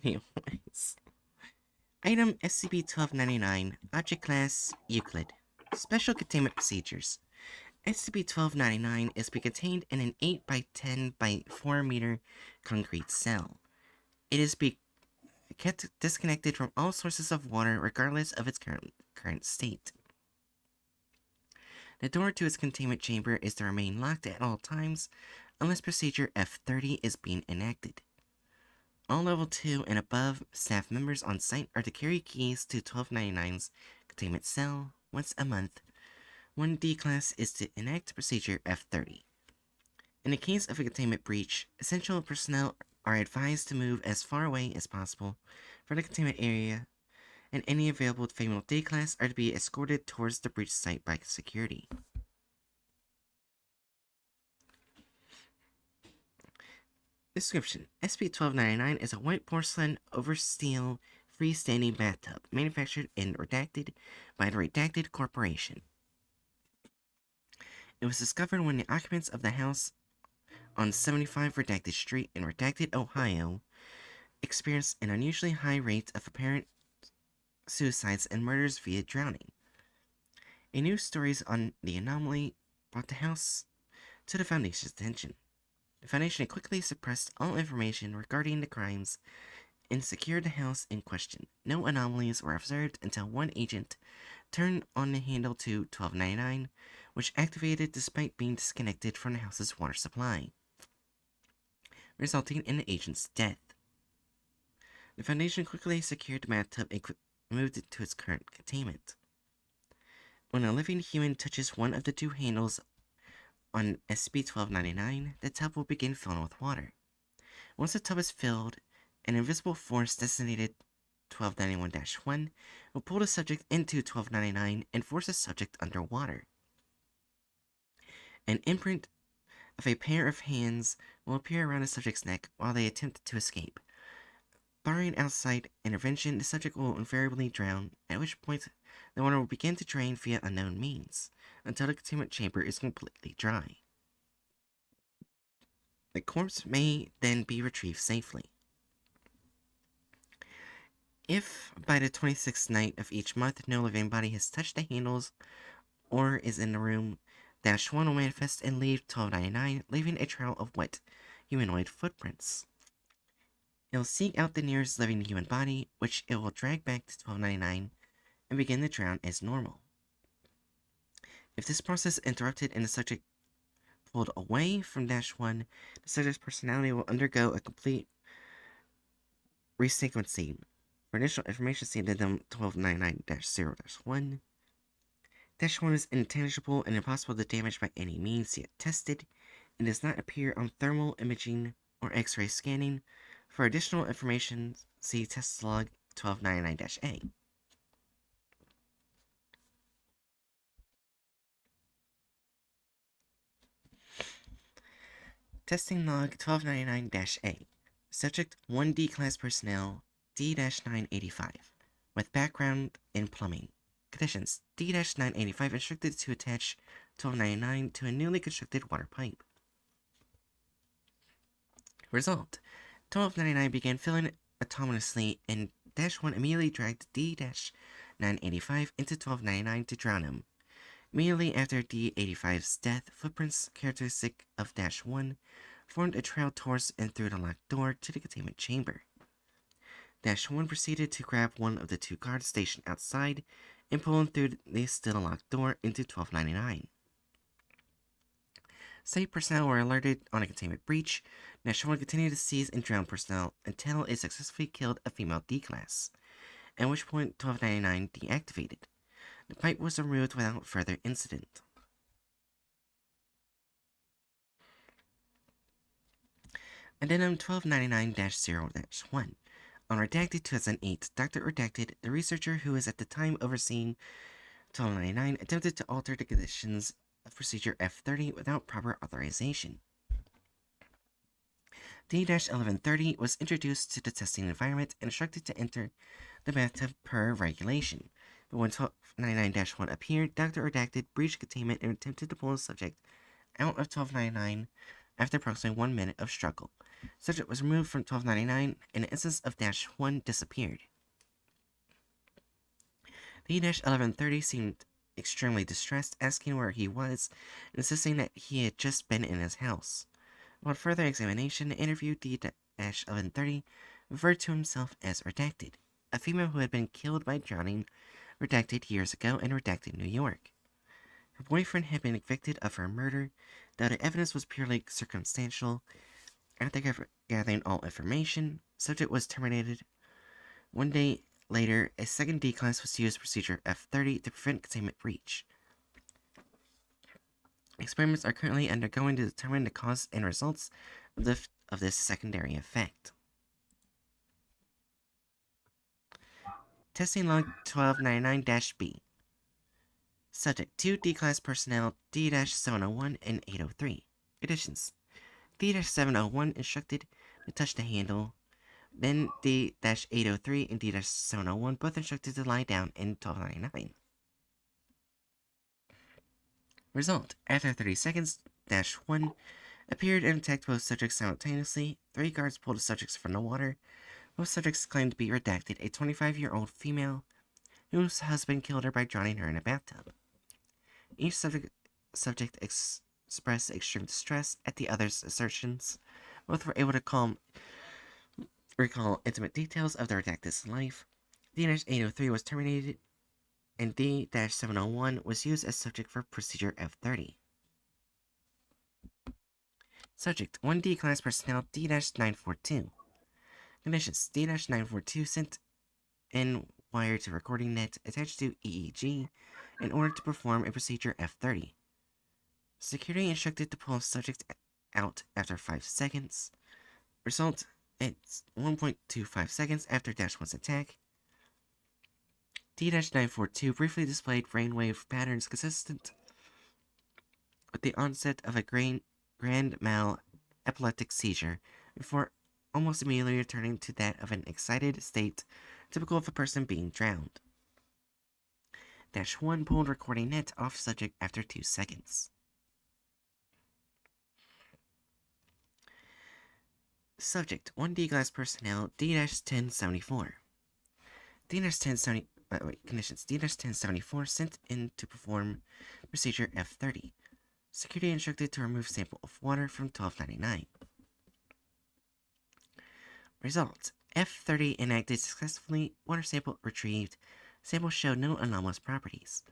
Anyways. Item SCP-1299, Object Class, Euclid. Special Containment Procedures. SCP-1299 is to be contained in an 8 by 10 by 4 meter concrete cell. It is to be kept disconnected from all sources of water regardless of its current state. The door to its containment chamber is to remain locked at all times unless Procedure F-30 is being enacted. All Level 2 and above staff members on site are to carry keys to 1299's containment cell once a month. 1D class is to enact Procedure F-30. In the case of a containment breach, essential personnel are advised to move as far away as possible from the containment area, and any available female D class are to be escorted towards the breach site by security. Description: SCP-1299 is a white porcelain over steel freestanding bathtub manufactured and redacted by the Redacted Corporation. It was discovered when the occupants of the house on 75 Redacted Street in Redacted, Ohio, experienced an unusually high rate of apparent suicides and murders via drowning. A news stories on the anomaly brought the house to the Foundation's attention. The Foundation quickly suppressed all information regarding the crimes and secured the house in question. No anomalies were observed until one agent turned on the handle to 1299, which activated despite being disconnected from the house's water supply, resulting in the agent's death. The Foundation quickly secured the bathtub and moved it to its current containment. When a living human touches one of the two handles on SCP-1299, the tub will begin filling with water. Once the tub is filled, an invisible force designated 1291-1 will pull the subject into 1299 and force the subject underwater. An imprint of a pair of hands will appear around the subject's neck while they attempt to escape. Barring outside intervention, the subject will invariably drown, at which point the water will begin to drain via unknown means, until the containment chamber is completely dry. The corpse may then be retrieved safely. If, by the 26th night of each month, no living body has touched the handles or is in the room, -1 will manifest and leave 1299, leaving a trail of wet, humanoid footprints. It will seek out the nearest living human body, which it will drag back to 1299 and begin to drown as normal. If this process is interrupted and the subject pulled away from -1, the subject's personality will undergo a complete resequencing. For additional information, see addendum 1299-0-1. -1 is intangible and impossible to damage by any means yet tested, and does not appear on thermal imaging or X-ray scanning. For additional information, see test log 1299-A. Testing log 1299-A. Subject 1D class personnel D-985, with background in plumbing. Conditions: D-985 instructed to attach 1299 to a newly constructed water pipe. Result: 1299 began filling autonomously, and -1 immediately dragged D-985 into 1299 to drown him. Immediately after D-85's death, footprints characteristic of -1 formed a trail towards and through the locked door to the containment chamber. -1 proceeded to grab one of the two guards stationed outside and pull him through the still locked door into 1299. Site personnel were alerted on a containment breach. -1 continued to seize and drown personnel until it successfully killed a female D-class, at which point 1299 deactivated. The pipe was removed without further incident. Addendum 1299-0-1. On Redacted 2008, Dr. Redacted, the researcher who was at the time overseeing 1299, attempted to alter the conditions of Procedure F-30 without proper authorization. D-1130 was introduced to the testing environment and instructed to enter the bathtub per regulation. But when 1299-1 appeared, Dr. Redacted breached containment and attempted to pull the subject out of 1299 After approximately 1 minute of struggle, subject was removed from 1299 and an instance of -1 disappeared. D-1130 seemed extremely distressed, asking where he was, and insisting that he had just been in his house. Upon further examination, the interview D-1130 referred to himself as Redacted, a female who had been killed by drowning, Redacted years ago in Redacted, New York. Her boyfriend had been convicted of her murder, though the evidence was purely circumstantial. After gathering all information, subject was terminated. 1 day later, a second D-class was used procedure F-30 to prevent containment breach. Experiments are currently undergoing to determine the cause and results of this secondary effect. Testing log 1299-B. Subject 2 D-class personnel D-701 and 803. Conditions: D-701 instructed to touch the handle. Then D-803 and D-701 both instructed to lie down in 1299. Result: after 30 seconds, -1 appeared and attacked both subjects simultaneously. 3 guards pulled the subjects from the water. Both subjects claimed to be Redacted, a 25-year-old female whose husband killed her by drowning her in a bathtub. Each subject expressed extreme distress at the other's assertions. Both were able to recall intimate details of the Redacted's life. D-803 was terminated, and D-701 was used as subject for procedure F-30. Subject 1 D-class personnel D-942. Conditions: D-942 sent in wire to recording net attached to EEG in order to perform a procedure F-30. Security instructed to pull subject out after 5 seconds. Result: it's 1.25 seconds after -1's attack. D-942 briefly displayed brainwave patterns consistent with the onset of a grand mal epileptic seizure, before almost immediately returning to that of an excited state typical of a person being drowned. -1 pulled recording net off subject after 2 seconds. Subject 1 D-class personnel D-1074. Conditions: D-1074 sent in to perform procedure F-30. Security instructed to remove sample of water from 1299. Result: F-30 enacted successfully. Water sample retrieved. Samples showed no anomalous properties.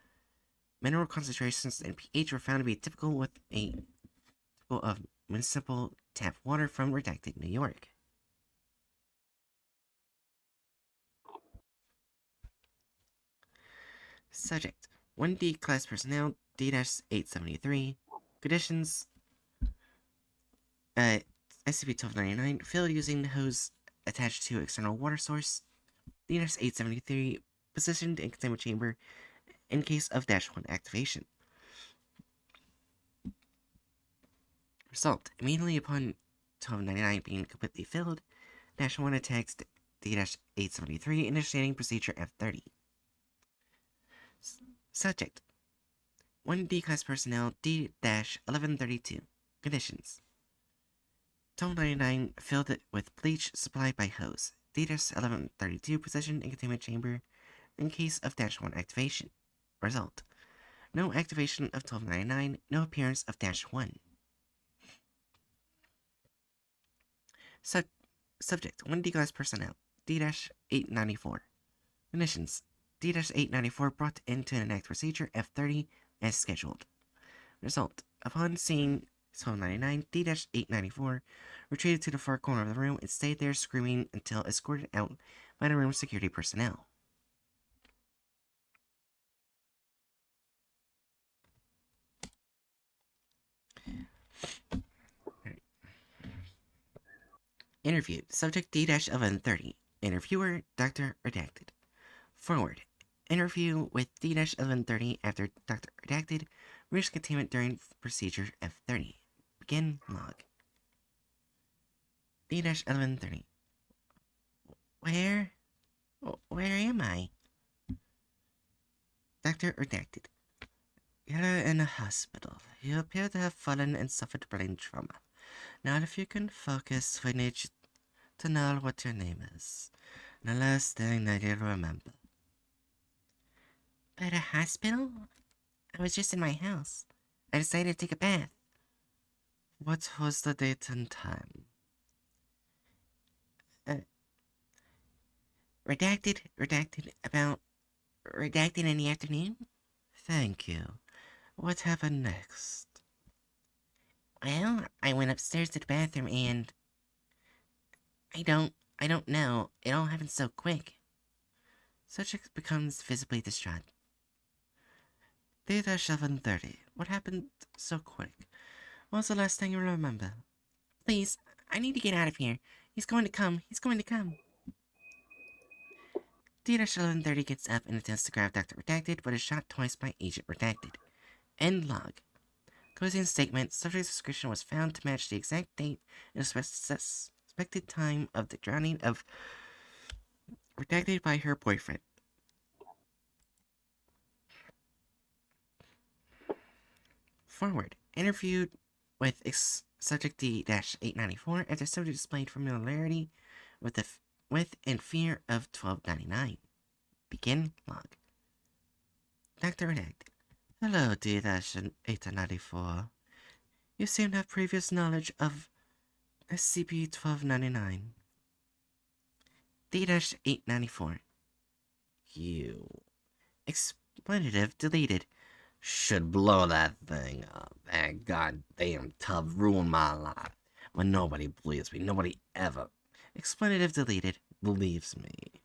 Mineral concentrations and pH were found to be typical of municipal tap water from Redacted, New York. Subject 1 D-class personnel D-873. Conditions: SCP-1299 filled using the hose attached to external water source. D-873 positioned in containment chamber in case of -1 activation. Result: immediately upon 1299 being completely filled, -1 attacks D-873, initiating procedure F-30. Subject 1 D-class personnel D-1132. Conditions: 1299 filled it with bleach supplied by hose. D-1132 positioned in containment chamber in case of -1 activation. Result: no activation of 1299, no appearance of -1. Subject 1 D-class personnel D-894. Conditions: D-894 brought in to enact procedure F-30 as scheduled. Result: upon seeing 1299, D-894 retreated to the far corner of the room and stayed there screaming until escorted out by the room's security personnel. Interview. Subject D-1130. Interviewer, Dr. Redacted. Forward. Interview with D-1130 after Dr. Redacted reached containment during procedure F-30. Begin log. D-1130. Where am I? Dr. Redacted. You're in a hospital. You appear to have fallen and suffered brain trauma. Now, if you can focus, we need you to know what your name is. And the last thing that you remember. At a hospital? I was just in my house. I decided to take a bath. What was the date and time? Uh, redacted in the afternoon? Thank you. What happened next? Well, I went upstairs to the bathroom and I don't know. It all happened so quick. Subject becomes visibly distraught. Data 7:30. What happened so quick? What was the last thing you remember? Please, I need to get out of here. He's going to come. He's going to come. Data 7:30 gets up and attempts to grab Dr. Redacted, but is shot twice by Agent Redacted. End log. Closing statement. Subject's description was found to match the exact date and suspected time of the drowning of Redacted by her boyfriend. Forward. Interviewed with subject D-894 after subject displayed familiarity with and fear of 1299. Begin log. Dr. Redacted. Hello, D-894. You seem to have previous knowledge of SCP-1299. D-894. You. Expletive deleted. Should blow that thing up. That goddamn tub ruined my life. When nobody believes me. Nobody ever. Expletive deleted. Believes me.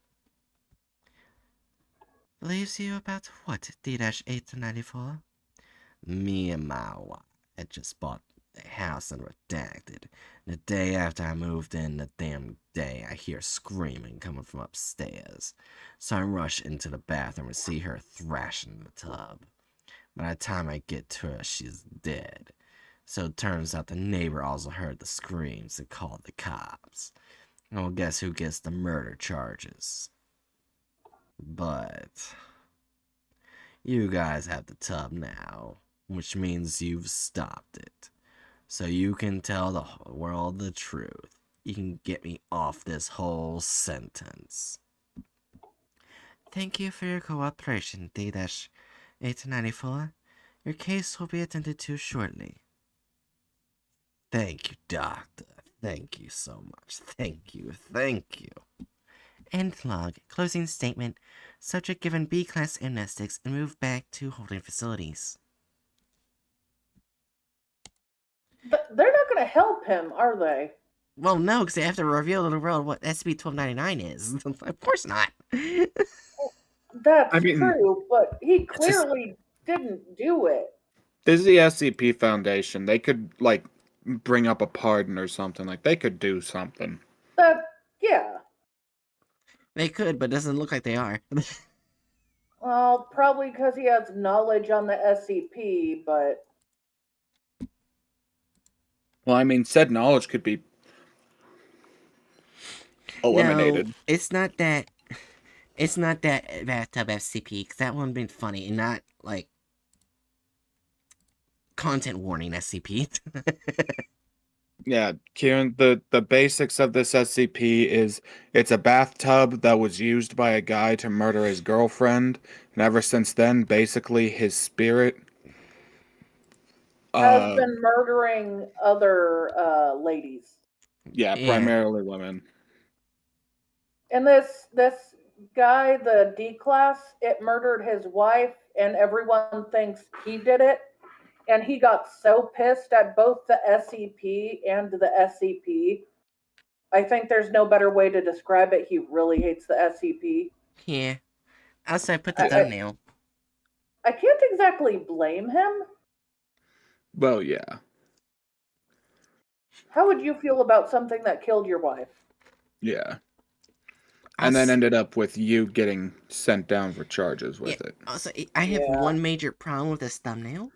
Believes you about what, D-894? Me and my wife had just bought a house and redacted. The day after I moved in, the damn day, I hear screaming coming from upstairs. So I rush into the bathroom and see her thrashing in the tub. By the time I get to her, she's dead. So it turns out the neighbor also heard the screams and called the cops. Well, guess who gets the murder charges? But you guys have the tub now, which means you've stopped it. So you can tell the world the truth. You can get me off this whole sentence. Thank you for your cooperation, D-894. Your case will be attended to shortly. Thank you, Doctor. Thank you so much. Thank you. End log. Closing statement. Subject given B-class amnestics and moved back to holding facilities. But they're not going to help him, are they? Well, no, because they have to reveal to the world what SCP-1299 is. Of course not. That's true, but he clearly didn't do it. This is the SCP Foundation. They could, like, bring up a pardon or something. Like, they could do something. Yeah. They could, but it doesn't look like they are. Well, probably because he has knowledge on the SCP, but... Well, I mean, said knowledge could be eliminated. No, it's not that bathtub SCP, because that would have been funny, and not, like, content warning SCP. Yeah, Kieran, the basics of this SCP is it's a bathtub that was used by a guy to murder his girlfriend, and ever since then, basically, his spirit has been murdering other ladies. Yeah, primarily women. And this guy, the D-class, it murdered his wife, and everyone thinks he did it. And he got so pissed at both the SCP and the SCP. I think there's no better way to describe it. He really hates the SCP. Yeah. Also, I put the thumbnail. I can't exactly blame him. Well, yeah. How would you feel about something that killed your wife? Yeah. And then ended up with you getting sent down for charges with it. Also, I have one major problem with this thumbnail.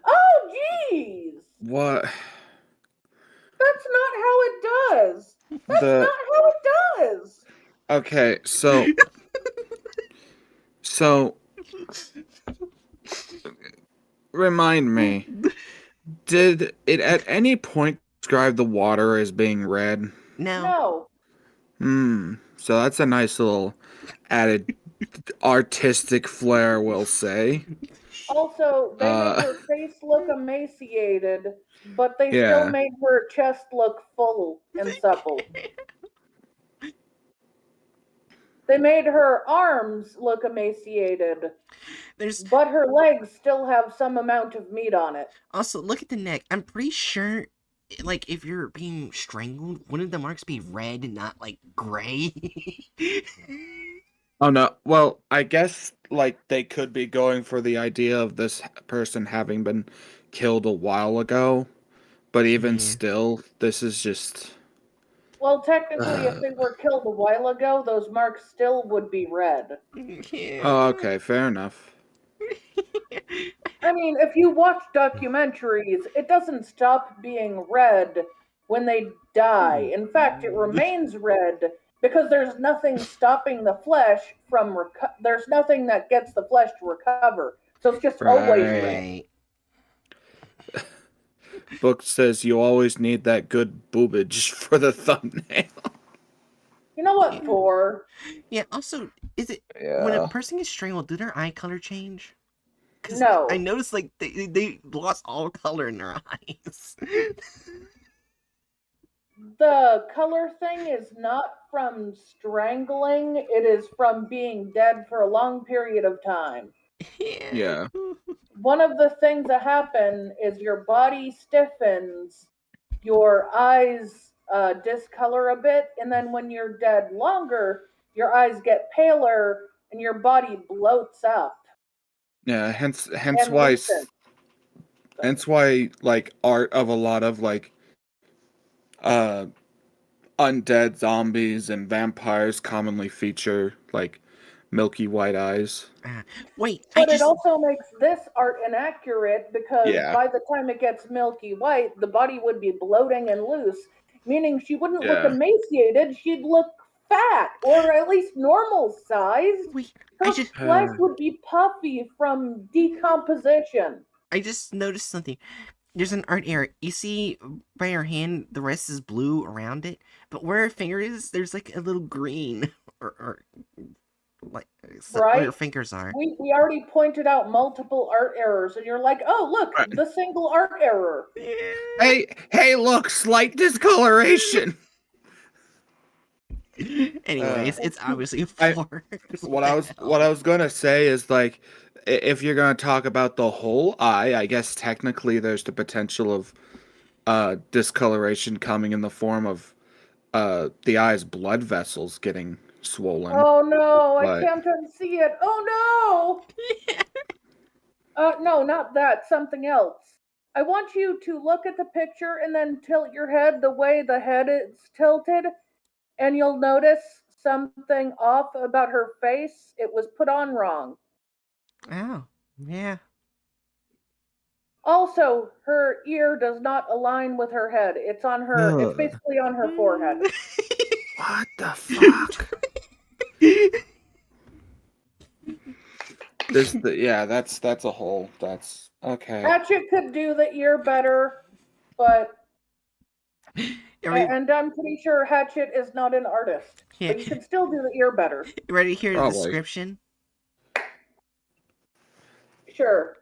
Oh, jeez! What? That's not how it does. That's not how it does. Okay, so... remind me. Did it at any point describe the water as being red? No. No. So that's a nice little added artistic flair, we'll say. Also, they made Uh, her face look emaciated, but they still yeah. made her chest look full and supple. They made her arms look emaciated, There's but her legs still have some amount of meat on it. also, look at the neck. I'm pretty sure, like, if you're being strangled, wouldn't the marks be red and not, like, gray? Oh no. Well, I guess like they could be going for the idea of this person having been killed a while ago, but even Yeah. still, this is just. Well, technically, if they were killed a while ago, those marks still would be red. Yeah. Oh, okay, fair enough. I mean, if you watch documentaries, it doesn't stop being red when they die. In fact, it remains red because there's nothing stopping the flesh from there's nothing that gets the flesh to recover. So it's just always red. Right. Book says you always need that good boobage for the thumbnail. You know what for? Yeah, also, is it when a Yeah. person gets strangled, do their eye color change? Because No. I noticed, like, they lost all color in their eyes. The color thing is not from strangling, it is from being dead for a long period of time. Yeah. One of the things that happen is your body stiffens, your eyes discolor a bit, and then when you're dead longer, your eyes get paler and your body bloats up Yeah, hence and weakens. like art of a lot of like uh undead zombies and vampires commonly feature like milky white eyes. Wait, I But it just also makes this art inaccurate because Yeah. by the time it gets milky white, the body would be bloating and loose, meaning she wouldn't look Yeah. emaciated, she'd look fat or at least normal size. wait, Her flesh would be puffy from decomposition. I just noticed something. There's an art error. You see, by her hand, the rest is blue around it, but where her finger is, there's like a little green, or like where her Right? fingers are. We already pointed out multiple art errors, and you're like, oh, look, Right. the single art error. Hey, look, slight discoloration. Anyways, it's obviously a I- floor. what I was gonna say is like if you're gonna talk about the whole eye, I guess technically there's the potential of discoloration coming in the form of the eye's blood vessels getting swollen. Oh no, I But can't unsee it. Oh no! No, not that. Something else. I want you to look at the picture and then tilt your head the way the head is tilted, and you'll notice something off about her face. It was put on wrong. Oh, yeah. Also, her ear does not align with her head. It's on her. It's Ugh. basically on her forehead. What the fuck? That's a hole. That's okay. Hatchet could do the ear better, but Ready, and I'm pretty sure Hatchet is not an artist, yeah. but you could still do the ear better. Ready to hear the Probably. description? Sure.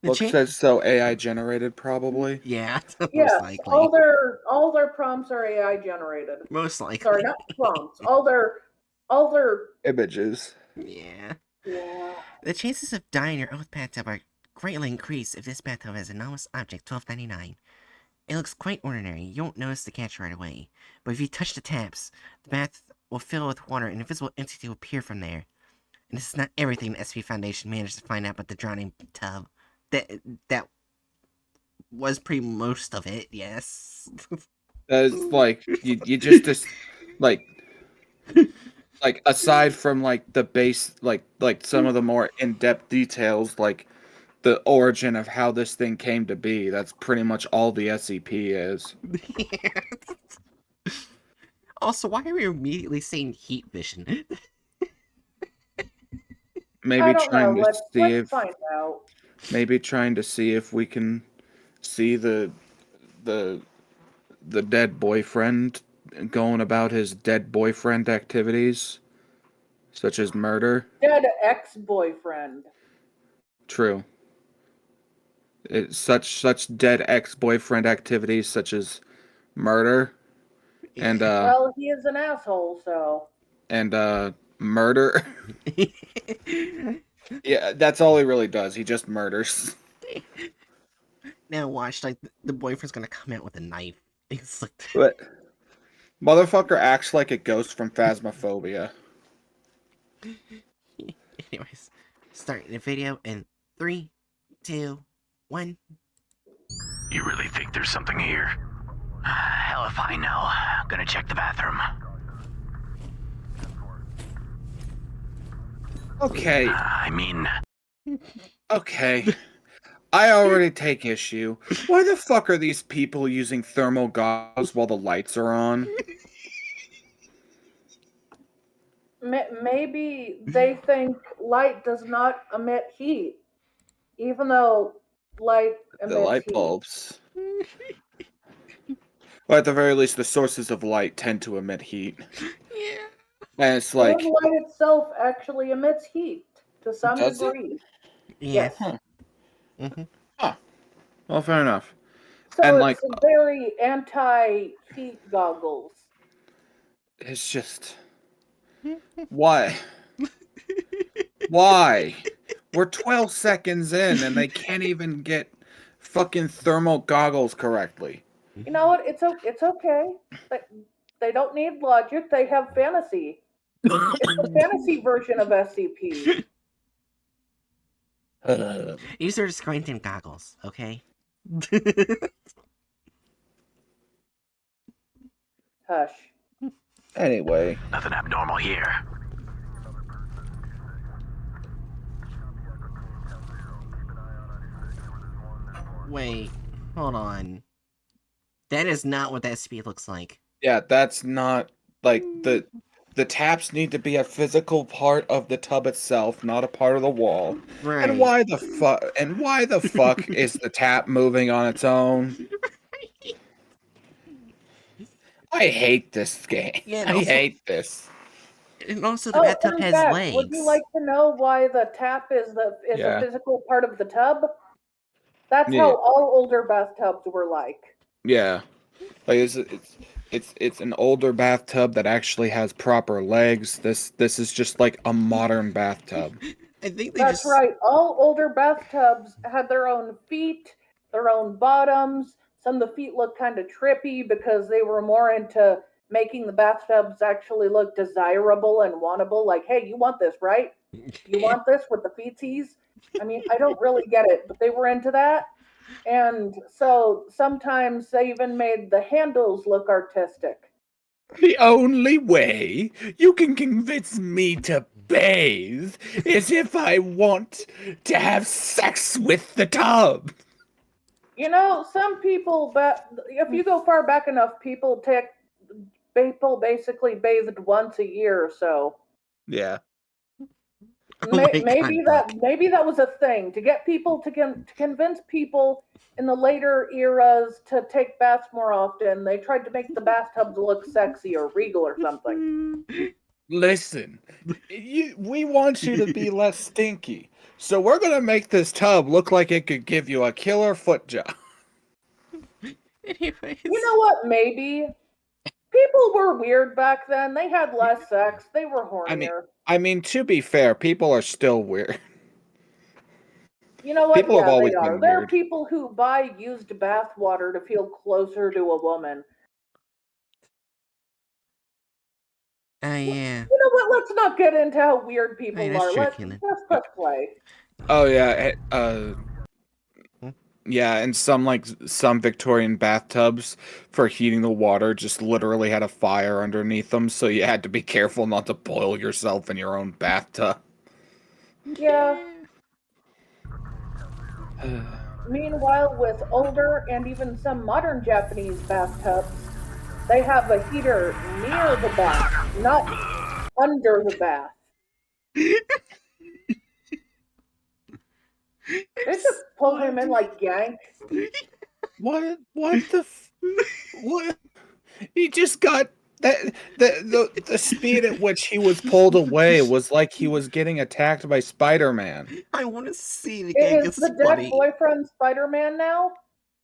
The Book cha- says so AI generated probably. Yeah, Yes, most likely. all their prompts are AI generated. Most likely. Sorry, not prompts. All their Images. Yeah. yeah. The chances of dying in your oath bathtub are greatly increased if this bathtub has anomalous object 1299. It looks quite ordinary. You won't notice the catch right away. But if you touch the taps, the bath will fill with water and an invisible entity will appear from there. And this is not everything the SP Foundation managed to find out about the drowning tub. That was pretty most of it, yes. That is like you just like aside from like the base like some of the more in-depth details like the origin of how this thing came to be, that's pretty much all the SCP is. Also, why are we immediately saying heat vision? Maybe I don't trying know. to Let's see if find out. maybe trying to see if we can see the the dead boyfriend going about his dead boyfriend activities, such as murder. Dead ex-boyfriend. True. It's such dead ex-boyfriend activities such as murder and Well, he is an asshole, so. murder. Yeah, that's all he really does. He just murders. Now watch, like, the boyfriend's gonna come out with a knife. It's like, But motherfucker acts like a ghost from Phasmophobia. anyways, starting the video in 3, 2, 1. You really think there's something here? Hell if I know. I'm gonna check the bathroom. Okay. I mean, Okay. I already take issue. Why the fuck are these people using thermal goggles while the lights are on? Maybe they think light does not emit heat, even though light emits The light heat. bulbs. Or at the very least, the sources of light tend to emit heat. Yeah. And it's like, And light itself actually emits heat to some Does it? degree. Yes. Huh. Mm-hmm. Well, fair enough. So And, it's like, very anti-heat goggles. It's just, why? Why? We're 12 seconds in and they can't even get fucking thermal goggles correctly. You know what? It's okay. They don't need logic. They have fantasy. It's the fantasy version of SCP. These are squinting goggles, okay? Hush. Anyway. nothing abnormal here. Wait, hold on. That is not what the SCP looks like. Yeah, that's not, like, the taps need to be a physical part of the tub itself, not a part of the wall. Right. And why the fuck is the tap moving on its own? I hate this game. Yeah, and I also- hate this. And also the bathtub in has fact, legs. would you like to know why the tap is Yeah. a physical part of the tub? That's Yeah. how all older bathtubs were like. Yeah. Like it's an older bathtub that actually has proper legs. This is just like a modern bathtub. I think they That's just... right. All older bathtubs had their own feet, their own bottoms. Some of the feet looked kind of trippy because they were more into making the bathtubs actually look desirable and wantable. Like, hey, you want this, right? You want this with the feetsies? I mean, I don't really get it, but they were into that. And so sometimes they even made the handles look artistic. The only way you can convince me to bathe is if I want to have sex with the tub. You know, some people, but if you go far back enough, people basically bathed once a year or so. Yeah. Oh my Maybe God, that was a thing to get people to convince people in the later eras to take baths more often. They tried to make the bathtubs look sexy or regal or something. Listen, we want you to be less stinky. So we're going to make this tub look like it could give you a killer foot job. Anyways. You know what? Maybe people were weird back then. They had less sex. They were hornier. I mean, to be fair, people are still weird. You know what? People have Yeah, always they are. been There are weird. people who buy used bath water to feel closer to a woman. Yeah. You know what? Let's not get into how weird people Hey, that's are. true, Let's Keelan. just press play. Oh yeah, yeah, and some Victorian bathtubs for heating the water just literally had a fire underneath them, so you had to be careful not to boil yourself in your own bathtub. Yeah. Meanwhile, with older and even some modern Japanese bathtubs, they have a heater near the bath, not under the bath. They just pull him in like yank. What what? He just got that the speed at which he was pulled away was like he was getting attacked by Spider-Man. I want to see it again. Is It's the dead funny. boyfriend Spider-Man now?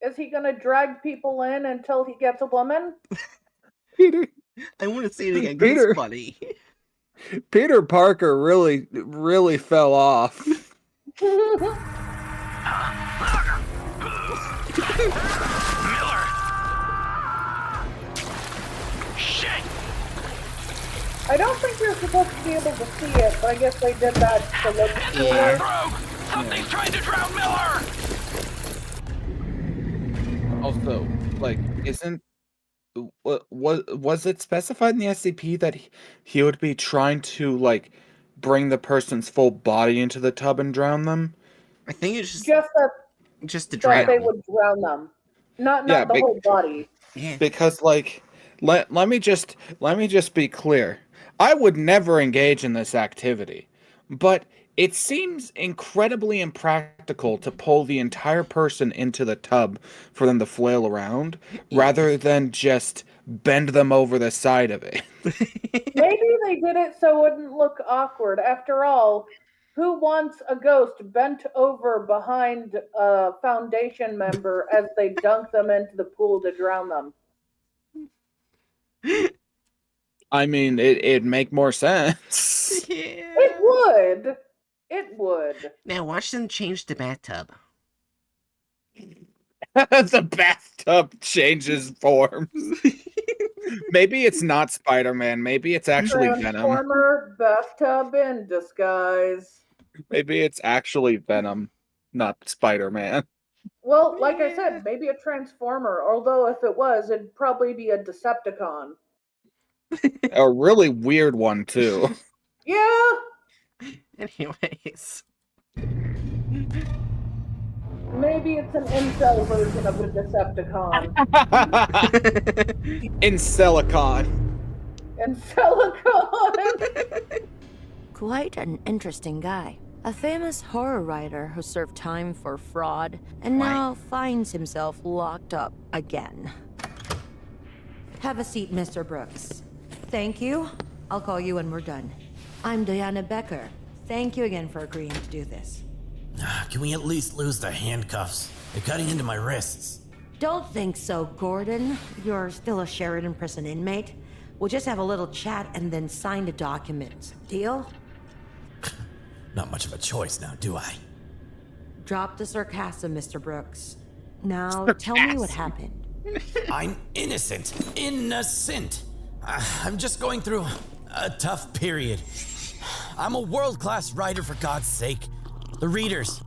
Is he gonna drag people in until he gets a woman? Peter I want to see it again. 'Cause Peter. It's funny. Peter Parker really fell off. Miller! Shit! I don't think you're supposed to be able to see it, but I guess they did that to look Yeah. cooler. Something's trying to drown Miller! Also, like, isn't was it specified in the SCP that he would be trying to like bring the person's full body into the tub and drown them? I think it's just Just to that drown. they would drown them, not Yeah, the whole body. Yeah. Because like let me just be clear. I would never engage in this activity, but it seems incredibly impractical to pull the entire person into the tub for them to flail around rather than just bend them over the side of it. Maybe they did it so it wouldn't look awkward. After all, who wants a ghost bent over behind a Foundation member as they dunk them into the pool to drown them? I mean, it'd make more sense. Yeah. It would. It would. Now watch them change the bathtub. The bathtub changes forms. Maybe it's not Spider-Man. Maybe it's actually Venom. Transformer bathtub in disguise. Maybe it's actually Venom, not Spider-Man. Well, like I said, maybe a Transformer, although if it was, it'd probably be a Decepticon. A really weird one, too. Yeah! Anyways. Maybe it's an incel version of a Decepticon. In Silicon. Encelicon! Quite an interesting guy. A famous horror writer who served time for fraud and now finds himself locked up again. Have a seat, Mr. Brooks. Thank you. I'll call you when we're done. I'm Diana Becker. Thank you again for agreeing to do this. Can we at least lose the handcuffs? They're cutting into my wrists. Don't think so, Gordon. You're still a Sheridan prison inmate. We'll just have a little chat and then sign the documents. Deal? Not much of a choice now, do I? Drop the sarcasm, Mr. Brooks. Now, tell me what happened. I'm innocent. Innocent. I'm just going through a tough period. I'm a world-class writer, for God's sake. The readers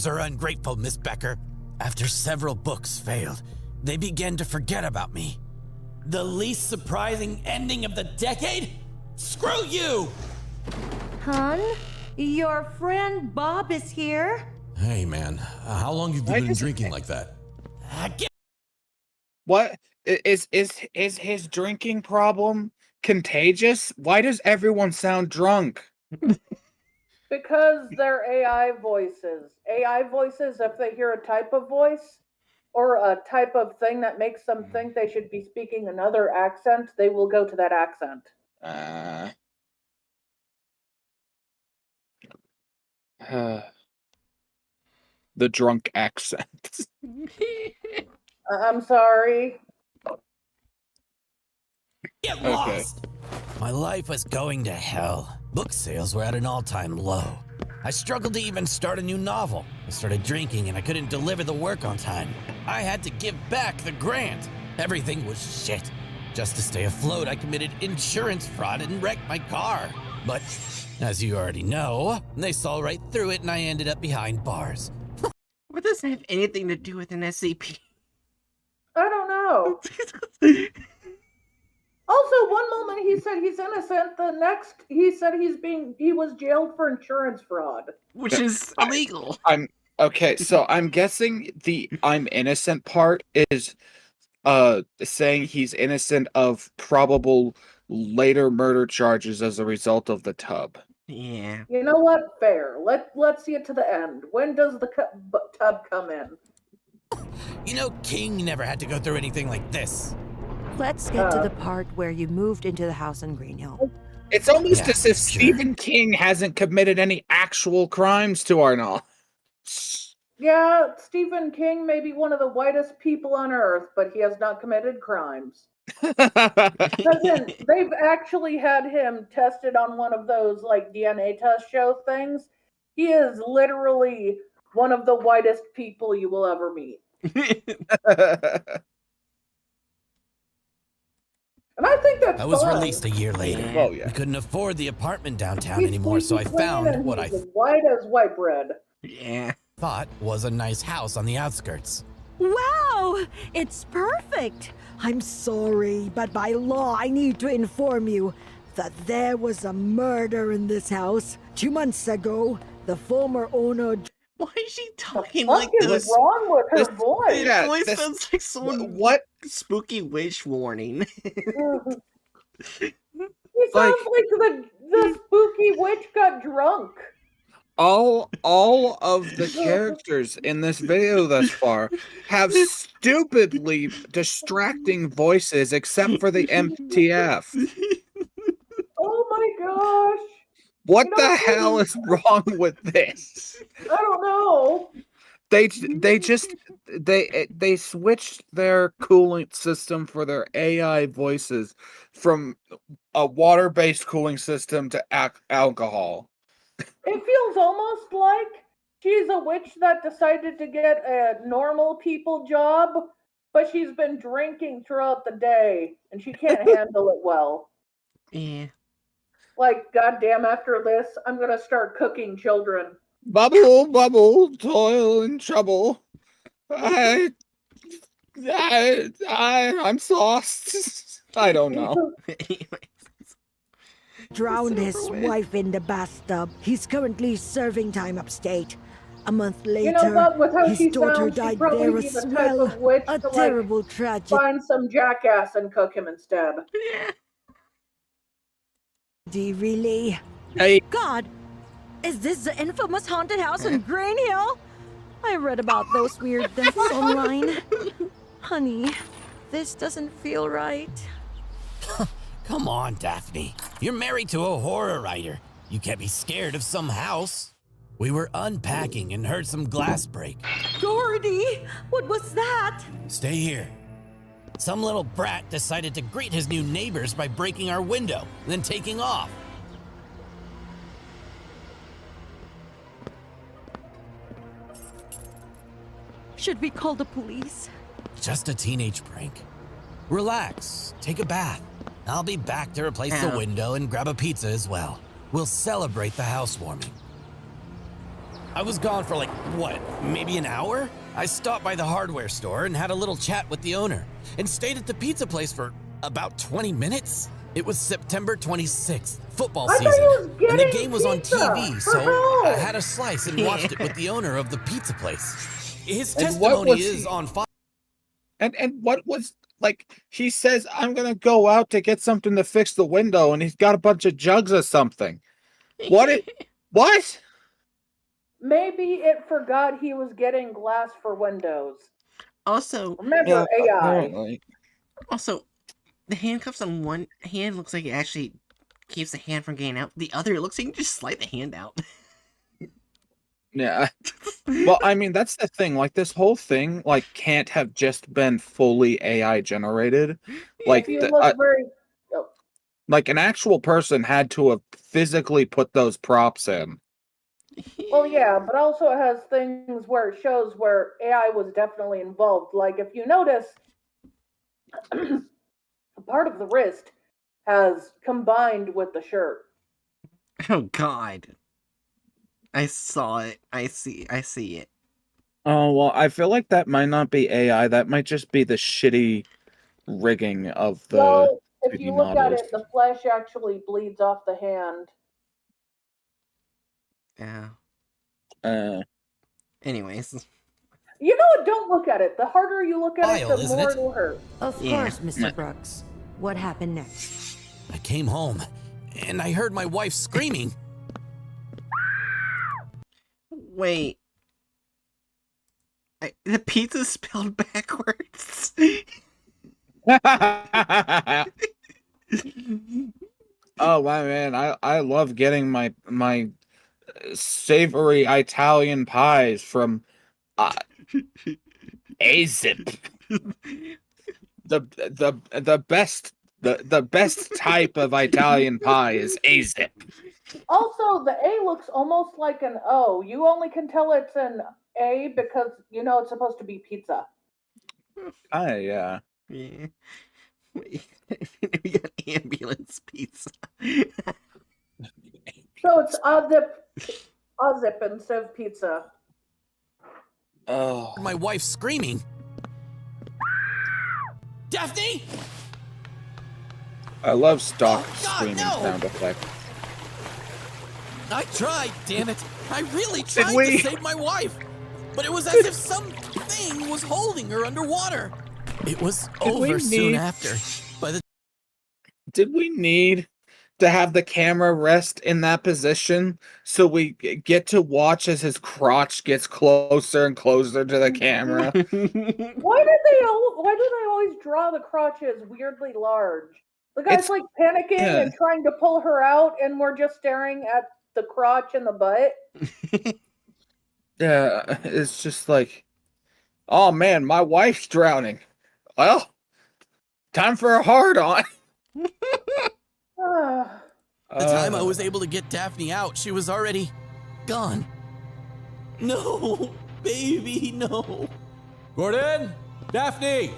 are ungrateful, Miss Becker. After several books failed, they began to forget about me. The least surprising ending of the decade? Screw you! Hun? Your friend Bob is here? Hey, man. How long have you been drinking like that? What? Is his drinking problem contagious? Why does everyone sound drunk? Because they're AI voices. AI voices, if they hear a type of voice or a type of thing that makes them think they should be speaking another accent, they will go to that accent. The drunk accent. I'm sorry. Get lost! My life was going to hell. Book sales were at an all-time low. I struggled to even start a new novel. I started drinking and I couldn't deliver the work on time. I had to give back the grant. Everything was shit. Just to stay afloat, I committed insurance fraud and wrecked my car. But, as you already know, they saw right through it and I ended up behind bars. What does that have anything to do with an SCP? I don't know. Also, one moment he said he's innocent, the next he said he was jailed for insurance fraud. Which is illegal. Okay, so I'm guessing the I'm innocent part is saying he's innocent of probable later murder charges as a result of the tub. Yeah. You know what? Fair. Let's see it to the end. When does the tub come in? You know, King never had to go through anything like this. Let's get to the part where you moved into the house on Green Hill. It's almost Yeah, as if sure. Stephen King hasn't committed any actual crimes to our knowledge. Yeah, Stephen King may be one of the whitest people on earth, but he has not committed crimes. Cousin, they've actually had him tested on one of those like DNA test show things. He is literally one of the whitest people you will ever meet. And I think that's I was fine. released a year later. Well, yeah. We couldn't afford the apartment downtown He's anymore, so I squeaky clean found and what I he's as white as white bread. Yeah. thought was a nice house on the outskirts. Wow! It's perfect! I'm sorry, but by law I need to inform you that there was a murder in this house. 2 months ago, the former owner... Why is she talking What like is this? wrong with her this- voice? Yeah, Her voice this- sounds like someone What? spooky witch warning. He sounds like the spooky witch got drunk. All of the characters in this video thus far have stupidly distracting voices except for the MTF. Oh my gosh. What You know, the hell is wrong with this? I don't know. They switched their cooling system for their AI voices from a water-based cooling system to alcohol. It feels almost like she's a witch that decided to get a normal people job, but she's been drinking throughout the day and she can't handle it well. Yeah. Like, goddamn, after this, I'm gonna start cooking children. Bubble, bubble, toil and trouble. I'm sauced. I don't know. drowned his wife in the bathtub. He's currently serving time upstate. A month later, You know what? With how his she daughter sounds, she'd died probably there be the as type well. of witch A to terrible tragedy. find some jackass and cook him instead. Really? Hey, God! Is this the infamous haunted house in Green Hill? I read about those weird deaths online. Honey, this doesn't feel right. Come on, Daphne. You're married to a horror writer. You can't be scared of some house. We were unpacking and heard some glass break. Gordy! What was that? Stay here. Some little brat decided to greet his new neighbors by breaking our window, then taking off. Should we call the police? Just a teenage prank. Relax, take a bath. I'll be back to replace the Ow. window and grab a pizza as well. We'll celebrate the housewarming. I was gone for like, what, maybe an hour? I stopped by the hardware store and had a little chat with the owner, and stayed at the pizza place for about 20 minutes. It was September 26th, football I thought season, he was and the getting game was on pizza TV, for so home. I had a slice and watched it with the owner of the pizza place. His And what testimony was is he- on file. and what was like? He says, "I'm gonna go out to get something to fix the window," and he's got a bunch of jugs or something. What? Maybe it forgot he was getting glass for windows. Also, Remember AI. apparently. the handcuffs on one hand looks like it actually keeps the hand from getting out. The other, it looks like you can just slide the hand out. Yeah. Well, I mean, that's the thing. Like, this whole thing, like, can't have just been fully AI generated. Like, If you look very like an actual person had to have physically put those props in. well, yeah, but also it has things where it shows where AI was definitely involved. Like if you notice, part of the wrist has combined with the shirt. Oh God. I saw it. I see it. Oh, well, I feel like that might not be AI. That might just be the shitty rigging of the... Well, if 3D you look at models. it, the flesh actually bleeds off the hand. Yeah. Anyways. You know what? Don't look at it. The harder you look at it, Vile, the isn't more it? it'll hurt. Of Yeah. course, Mr. Brooks. What happened next? I came home, and I heard my wife screaming. Wait. The pizza's spelled backwards. Oh my man, I love getting my savory Italian pies from AZIP. The best type of Italian pie is AZIP. Also, the A looks almost like an O. You only can tell it's an A because you know it's supposed to be pizza. Yeah. Yeah. We got ambulance pizza. So it's Ozip instead of pizza. Oh. My wife's screaming. Daphne! I love stock Oh, God, screaming no! sound effect. I tried, damn it. I really tried we- to save my wife. But it was as if something was holding her underwater. It was over soon after. By the Did we need to have the camera rest in that position so we get to watch as his crotch gets closer and closer to the camera? Why do they always draw the crotches weirdly large? The guy's It's- like panicking yeah. and trying to pull her out, and we're just staring at the crotch and the butt. Yeah, it's just like, oh man, my wife's drowning. Well, time for a hard on. the time I was able to get Daphne out, she was already gone. No, baby, no. Gordon? Daphne?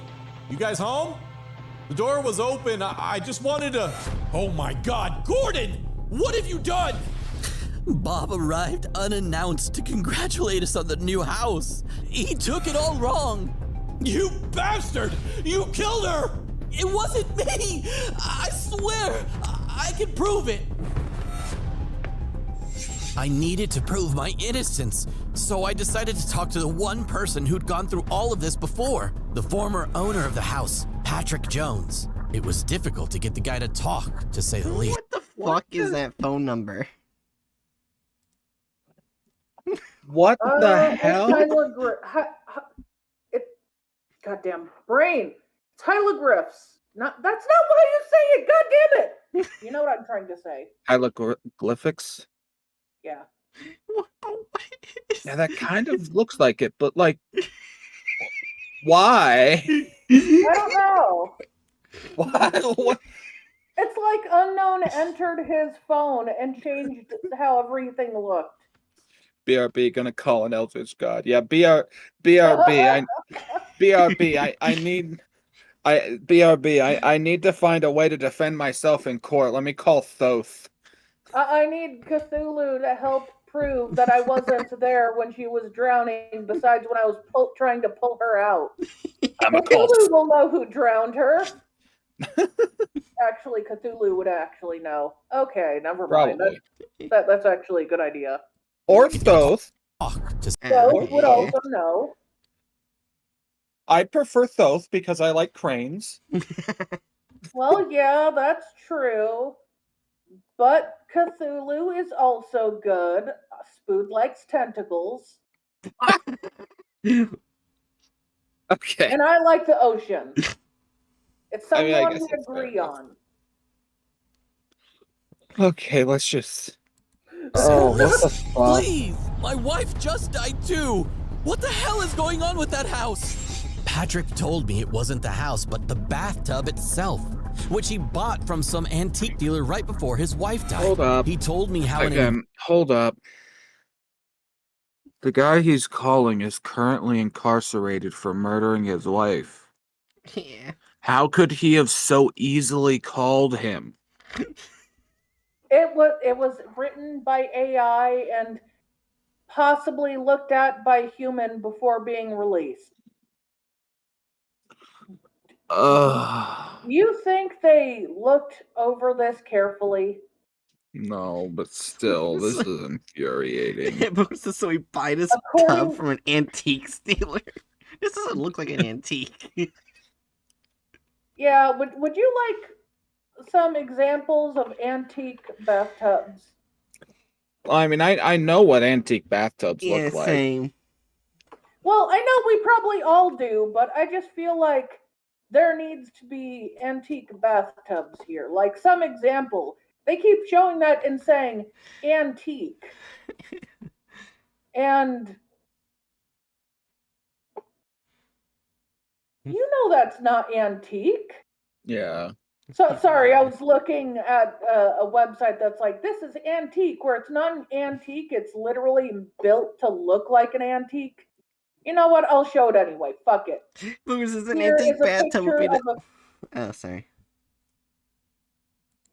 You guys home? The door was open. I just wanted to... Oh my god, Gordon! What have you done? Bob arrived unannounced to congratulate us on the new house. He took it all wrong. You bastard! You killed her! It wasn't me! I swear! I can prove it! I needed to prove my innocence, so I decided to talk to the one person who'd gone through all of this before, the former owner of the house, Patrick Jones. It was difficult to get the guy to talk, to say the least. What the fuck is that phone number? What the hell? Goddamn brain. It's hieroglyphs. That's not why you say it. God damn it. You know what I'm trying to say. Hieroglyphics? Yeah. Yeah, that kind of looks like it, but like, why? I don't know. Why? What? It's like Unknown entered his phone and changed how everything looked. BRB gonna call an Eldritch God. Yeah, BRB. I need to find a way to defend myself in court. Let me call Thoth. I need Cthulhu to help prove that I wasn't there when she was drowning, besides when I was trying to pull her out. Cthulhu will know who drowned her. Actually, Cthulhu would actually know. Okay, never mind. That's actually a good idea. Or Thoth. Thoth would also know. I prefer Thoth because I like cranes. Well, yeah, that's true. But Cthulhu is also good. Spood likes tentacles. Okay. And I like the ocean. It's something I we guess it's agree fair. on. Okay, let's just... Oh, what the fuck? Please! My wife just died too! What the hell is going on with that house? Patrick told me it wasn't the house, but the bathtub itself, which he bought from some antique dealer right before his wife died. Hold up. He told me how Hold up. The guy he's calling is currently incarcerated for murdering his wife. Yeah. How could he have so easily called him? It was written by AI and possibly looked at by human before being released. You think they looked over this carefully? No, but still, this is infuriating. But so we buy this tub from an antique dealer. This doesn't look like an antique. Yeah, would you like some examples of antique bathtubs? I mean, I know what antique bathtubs look like. Same. Well, I know we probably all do, but I just feel like there needs to be antique bathtubs here. Like some example. They keep showing that and saying antique. And you know that's not antique. Yeah. So sorry, I was looking at a website that's like, this is antique, where it's not an antique, it's literally built to look like an antique. You know what? I'll show it anyway. Fuck it. This is an Here antique is a bathtub. picture of Oh, sorry.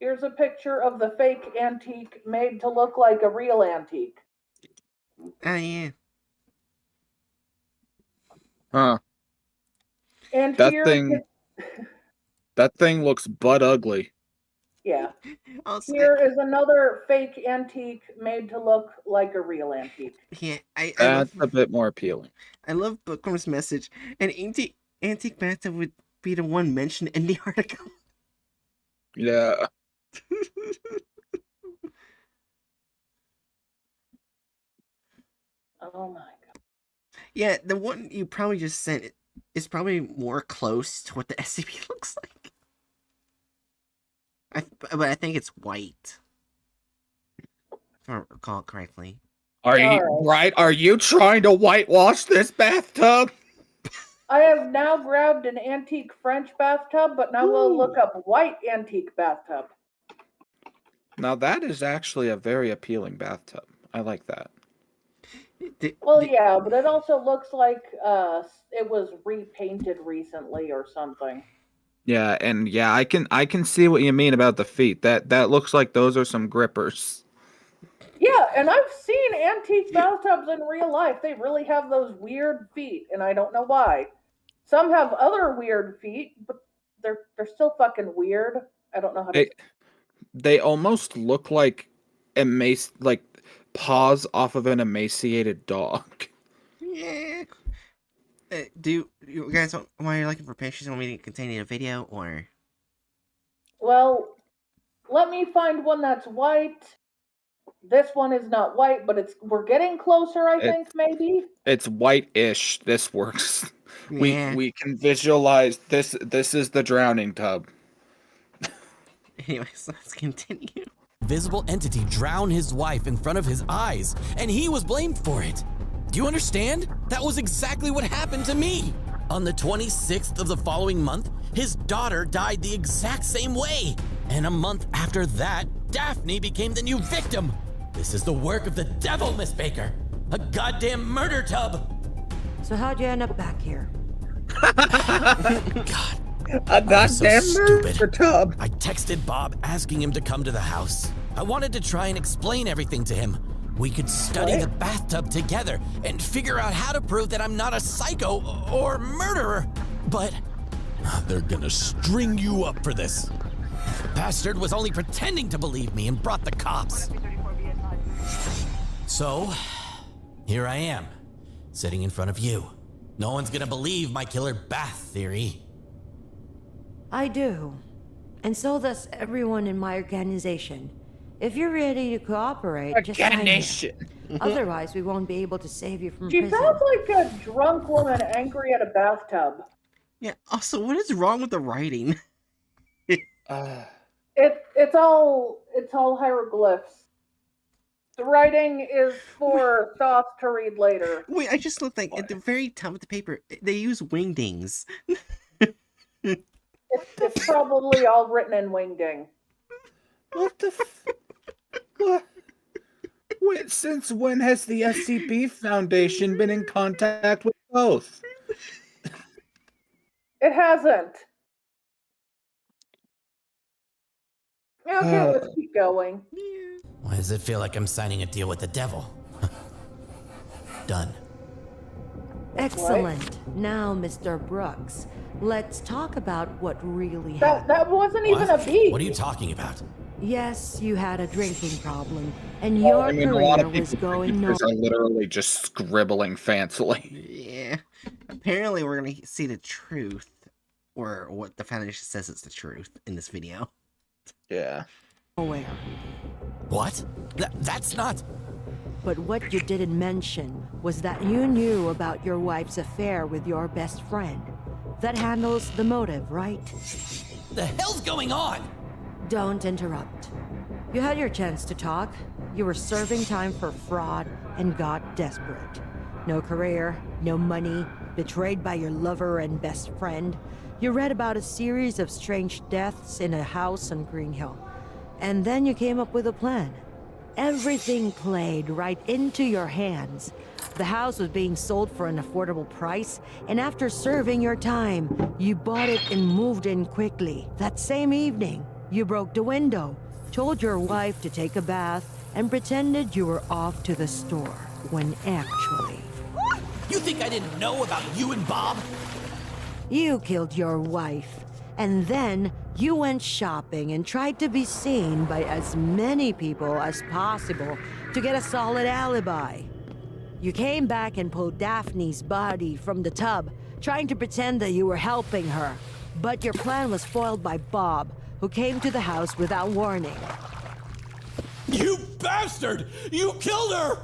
Here's a picture of the fake antique made to look like a real antique. Oh, yeah. Huh. And That here, thing looks butt ugly. yeah. Also, Here is another fake antique made to look like a real antique. yeah, I That's love, a bit more appealing. I love Bookworm's message. An antique bathtub would be the one mentioned in the article. Yeah. Oh my god. Yeah, the one you probably just sent is probably more close to what the SCP looks like. But I think it's white. If I recall correctly. Are you trying to whitewash this bathtub? I have now grabbed an antique French bathtub, but now we'll look up white antique bathtub. Now that is actually a very appealing bathtub. I like that. Yeah, but it also looks like it was repainted recently or something. Yeah, and yeah, I can see what you mean about the feet. That looks like those are some grippers. Yeah, and I've seen antique bathtubs in real life. They really have those weird feet, and I don't know why. Some have other weird feet, but they're still fucking weird. I don't know how to. They almost look like paws off of an emaciated dog. Yeah. Do you guys, while you're looking for pictures, want me to continue the video, or? Well, let me find one that's white. This one is not white, but we're getting closer, I think, maybe. It's white-ish. This works. Yeah. We can visualize this. This is the drowning tub. Anyways, let's continue. Visible entity drowned his wife in front of his eyes, and he was blamed for it. Do you understand? That was exactly what happened to me. On the 26th of the following month, his daughter died the exact same way. And a month after that, Daphne became the new victim. This is the work of the devil, Miss Baker. A goddamn murder tub. So how'd you end up back here? God. A goddamn murder tub. I texted Bob asking him to come to the house. I wanted to try and explain everything to him. We could study the bathtub together and figure out how to prove that I'm not a psycho or murderer. But they're gonna string you up for this. The bastard was only pretending to believe me and brought the cops. So, here I am, sitting in front of you. No one's gonna believe my killer bath theory. I do. And so does everyone in my organization. If you're ready to cooperate, just sign here. Otherwise, we won't be able to save you from prison. She sounds like a drunk woman angry at a bathtub. Yeah, also, what is wrong with the writing? It's all hieroglyphs. The writing is for Thoth to read later. Wait, I just looked like at the very top of the paper, they use wingdings. It's probably all written in wingding. What the what? Wait, since when has the SCP Foundation been in contact with both? It hasn't. Okay, let's keep going. Why does it feel like I'm signing a deal with the devil? Done. Excellent. Now, Mr. Brooks, let's talk about what really happened. That wasn't even a beat. What are you talking about? Yes, you had a drinking problem, and your career was going nowhere. Are literally just scribbling fancily. Yeah. Apparently, we're gonna see the truth, or what the Foundation says is the truth in this video. Yeah. Nowhere. What? That's not... But what you didn't mention was that you knew about your wife's affair with your best friend. That handles the motive, right? The hell's going on? Don't interrupt. You had your chance to talk. You were serving time for fraud and got desperate. No career, no money, betrayed by your lover and best friend. You read about a series of strange deaths in a house on Green Hill. And then you came up with a plan. Everything played right into your hands. The house was being sold for an affordable price, and after serving your time, you bought it and moved in quickly. That same evening, you broke the window, told your wife to take a bath, and pretended you were off to the store, when actually... You think I didn't know about you and Bob? You killed your wife, and then you went shopping and tried to be seen by as many people as possible to get a solid alibi. You came back and pulled Daphne's body from the tub, trying to pretend that you were helping her. But your plan was foiled by Bob, who came to the house without warning. You bastard! You killed her!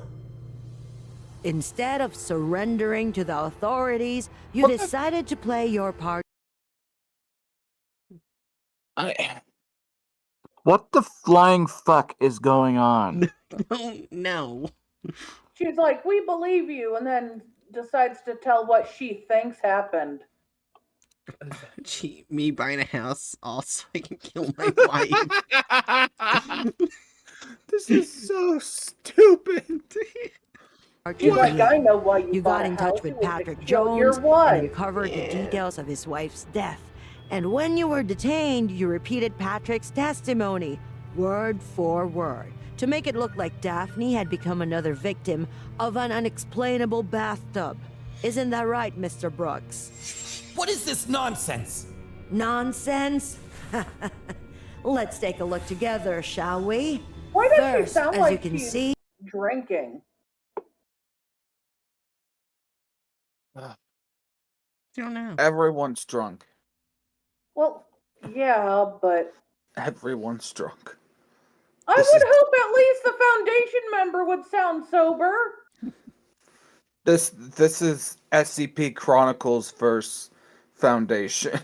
Instead of surrendering to the authorities, you decided to play your part. What the flying fuck is going on? No. She's like, we believe you, and then decides to tell what she thinks happened. Me buying a house also I can kill my wife. This is so stupid. She's like, I know why You bought got a in house. touch It with was to Patrick kill your Jones and wife. uncovered the details of his wife's death. And when you were detained, you repeated Patrick's testimony, word for word, to make it look like Daphne had become another victim of an unexplainable bathtub. Isn't that right, Mr. Brooks? What is this nonsense? Nonsense? Let's take a look together, shall we? Why does First, she sound as like you can she's see, drinking? Don't know. Everyone's drunk. Well, yeah, but Everyone's drunk. I This would is- hope at least the Foundation member would sound sober. This is SCP Chronicles versus Foundation.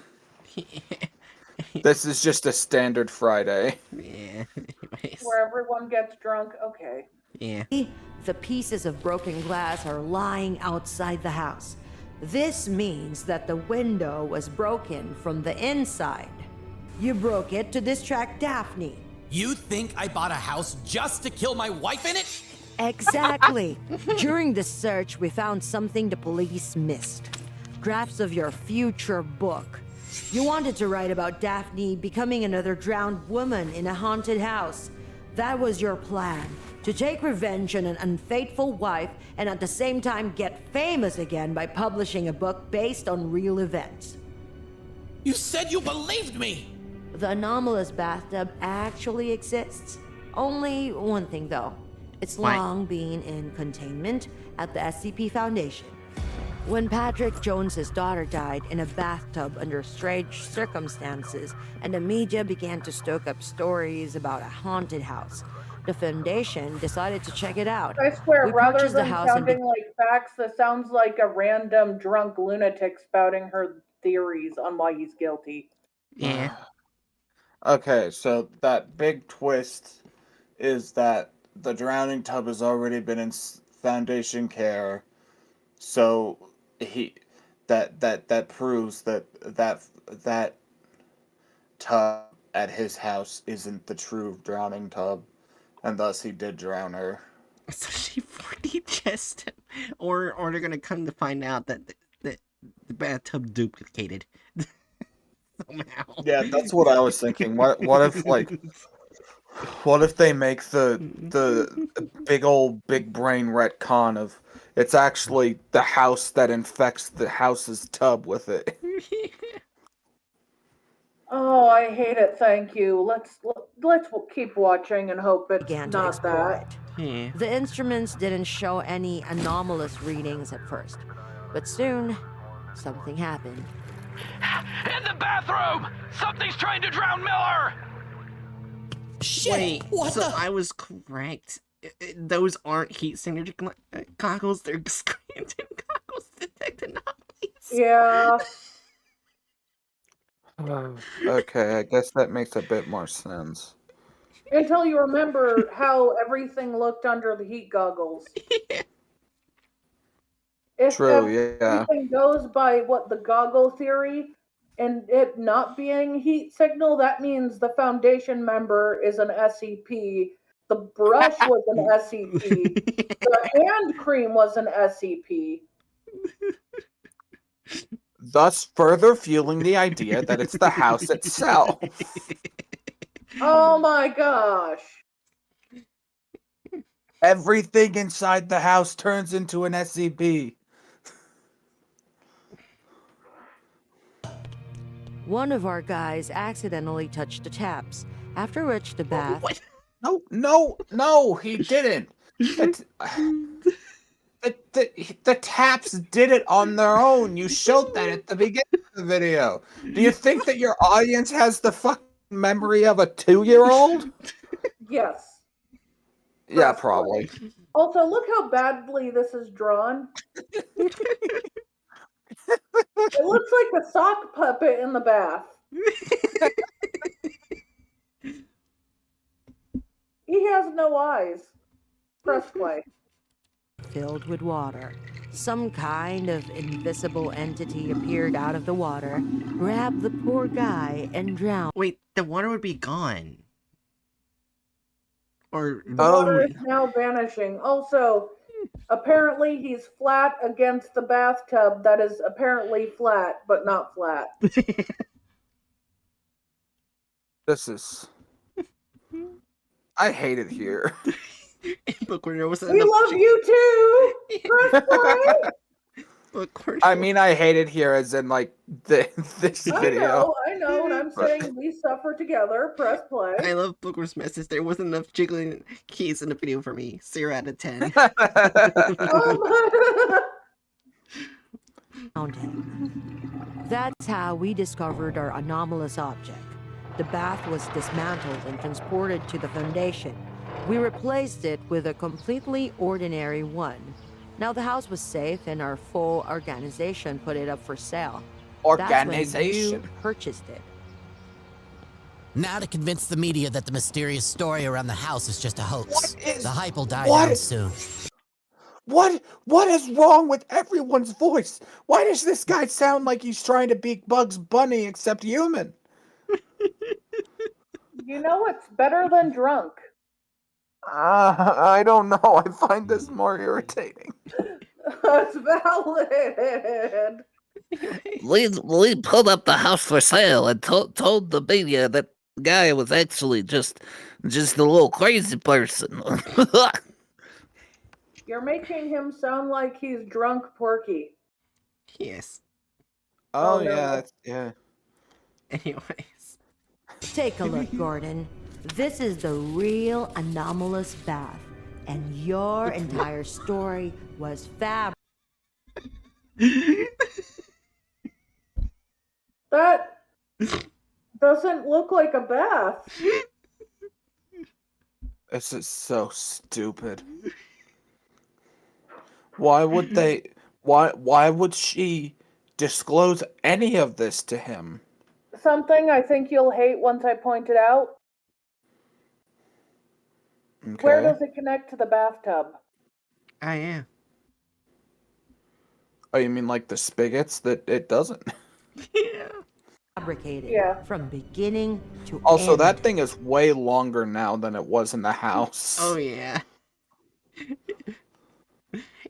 This is just a standard Friday. Yeah. Anyways. Where everyone gets drunk. Okay. Yeah. the pieces of broken glass are lying outside the house. This means that the window was broken from the inside. You broke it to distract Daphne. You think I bought a house just to kill my wife in it? Exactly. During the search, we found something the police missed. Drafts of your future book. You wanted to write about Daphne becoming another drowned woman in a haunted house. That was your plan. To take revenge on an unfaithful wife and at the same time get famous again by publishing a book based on real events. You said you believed me! The anomalous bathtub actually exists. Only one thing though. It's Why? long been in containment at the SCP Foundation. When Patrick Jones's daughter died in a bathtub under strange circumstances, and the media began to stoke up stories about a haunted house, the Foundation decided to check it out. I swear, We rather purchased the than house and sounding like facts, this sounds like a random drunk lunatic spouting her theories on why he's guilty. Yeah. Okay, so that big twist is that the drowning tub has already been in Foundation care, so that proves that tub at his house isn't the true drowning tub, and thus he did drown her. So she 4D chest him. Or they're gonna come to find out that the bathtub duplicated. Somehow. Yeah, that's what I was thinking. What if they make the big brain retcon of it's actually the house that infects the house's tub with it? Oh, I hate it. Thank you. Let's keep watching and hope it's began to not explore that. it. Yeah. The instruments didn't show any anomalous readings at first, but soon, something happened. In the bathroom! Something's trying to drown Miller! Shit! Wait, what so the? I was correct. Those aren't heat signature goggles. They're Scranton goggles to detect anomalies. Yeah. Okay, I guess that makes a bit more sense. Until you remember how everything looked under the heat goggles. If True, yeah. everything goes by what the goggle theory and it not being heat signal, that means the Foundation member is an SCP. The brush was an SCP. The hand cream was an SCP. Thus further fueling the idea that it's the house itself. Oh my gosh. Everything inside the house turns into an SCP. One of our guys accidentally touched the taps, after which the bath. What? No, he didn't. The taps did it on their own. You showed that at the beginning of the video. Do you think that your audience has the fucking memory of a 2-year-old? Yes. Yeah, probably. Also, look how badly this is drawn. It looks like a sock puppet in the bath. He has no eyes. Press play. Filled with water. Some kind of invisible entity appeared out of the water, grabbed the poor guy, and drowned. Wait, the water would be gone. Or The water is now vanishing. Also, apparently he's flat against the bathtub that is apparently flat, but not flat. This is... I hate it here. Look, there was We love you too! Press play! Look, I mean, I hate it here as in, like, this video. I know, and I'm saying we suffer together. Press play. I love Bookworm's message. There wasn't enough jiggling keys in the video for me. 0 out of 10. Found him. That's how we discovered our anomalous object. The bath was dismantled and transported to the Foundation. We replaced it with a completely ordinary one. Now the house was safe and our full organization put it up for sale. That's when you purchased it. Now to convince the media that the mysterious story around the house is just a hoax. The hype will die what down is- soon. What is wrong with everyone's voice? Why does this guy sound like he's trying to be Bugs Bunny except human? You know it's better than drunk. I don't know. I find this more irritating. That's valid. We pulled up the house for sale and told the media that the guy was actually just a little crazy person. You're making him sound like he's drunk Porky. Yes. Oh, Oh, no. yeah. Anyways. Take a look, Gordon. This is the real anomalous bath, and your entire story was That doesn't look like a bath. This is so stupid. Why would they? Why would she disclose any of this to him? Something I think you'll hate once I point it out. Okay. Where does it connect to the bathtub? Yeah. Oh, you mean like the spigots? That it doesn't. Yeah. fabricated Yeah. from beginning to Also, end. that thing is way longer now than it was in the house. Oh, yeah.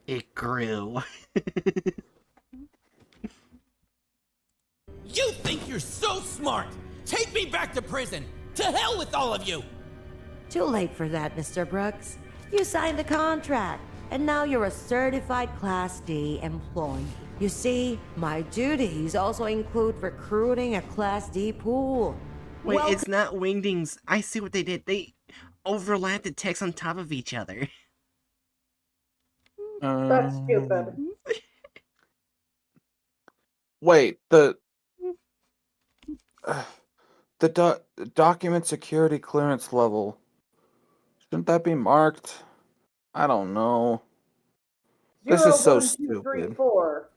It grew. You think you're so smart? Take me back to prison! To hell with all of you! Too late for that, Mr. Brooks. You signed the contract, and now you're a certified Class D employee. You see, my duties also include recruiting a Class D pool. Wait, Welcome- it's not wingdings. I see what they did. They overlapped the text on top of each other. That's stupid. Wait, the document security clearance level. Shouldn't that be marked? I don't know. This 0, is so 1, 2, 3, stupid. 4.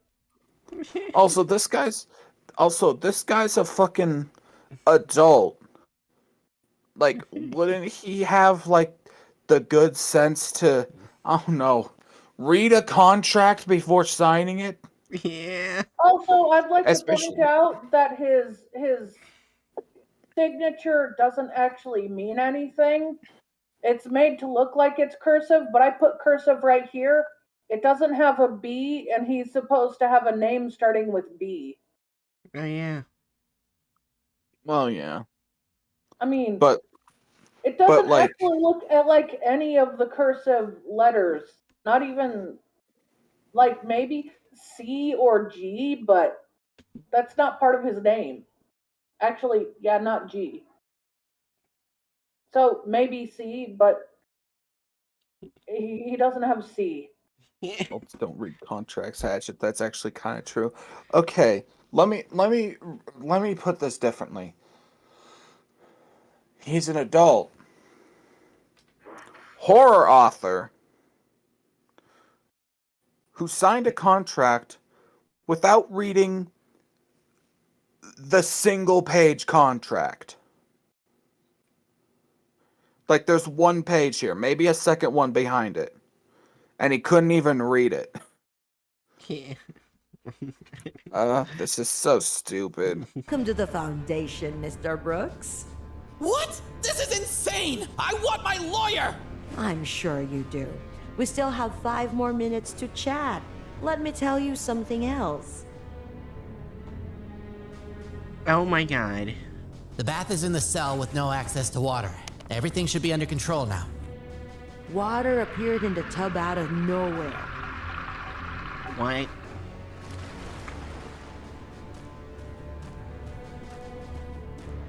Also, this guy's a fucking adult. Like, wouldn't he have like the good sense to, I don't know, read a contract before signing it? Yeah. Also, I'd like to Especially, point out that his signature doesn't actually mean anything. It's made to look like it's cursive, but I put cursive right here. It doesn't have a B, and he's supposed to have a name starting with B. Oh yeah. well, yeah, I mean, but it doesn't like, actually look at like any of the cursive letters. Not even like maybe C or G, but that's not part of his name. Actually, yeah, not G. So maybe C, but he doesn't have C. adults don't read contracts, Hatchet. That's actually kind of true. Okay, let me put this differently. He's an adult horror author who signed a contract without reading the single page contract. Like, there's one page here, maybe a second one behind it, and he couldn't even read it. Yeah. This is so stupid. Welcome to the Foundation, Mr. Brooks. What? This is insane! I want my lawyer! I'm sure you do. We still have 5 more minutes to chat. Let me tell you something else. Oh my god. The bath is in the cell with no access to water. Everything should be under control now. Water appeared in the tub out of nowhere. What?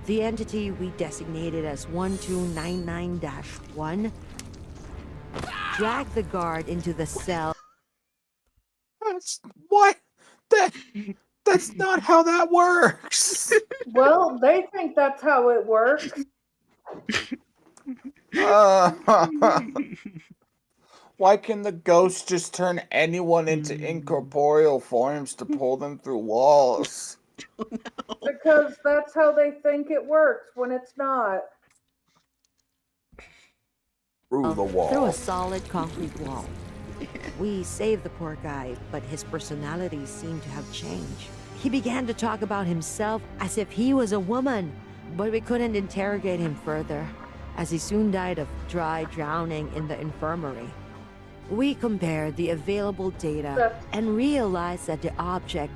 The entity we designated as 1299-1 dragged the guard into the cell. That's what? That's not how that works. Well, they think that's how it works. Why can the ghost just turn anyone into incorporeal forms to pull them through walls? Because that's how they think it works when it's not. Through the wall. Through a solid concrete wall. We saved the poor guy, but his personality seemed to have changed. He began to talk about himself as if he was a woman, but we couldn't interrogate him further, as he soon died of dry drowning in the infirmary. We compared the available data and realized that the object...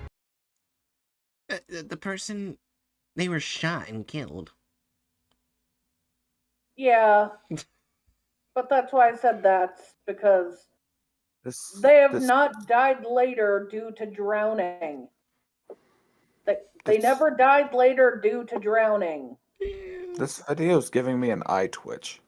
The person... They were shot and killed. Yeah. But that's why I said that's because they have not died later due to drowning. They never died later due to drowning. This video is giving me an eye twitch.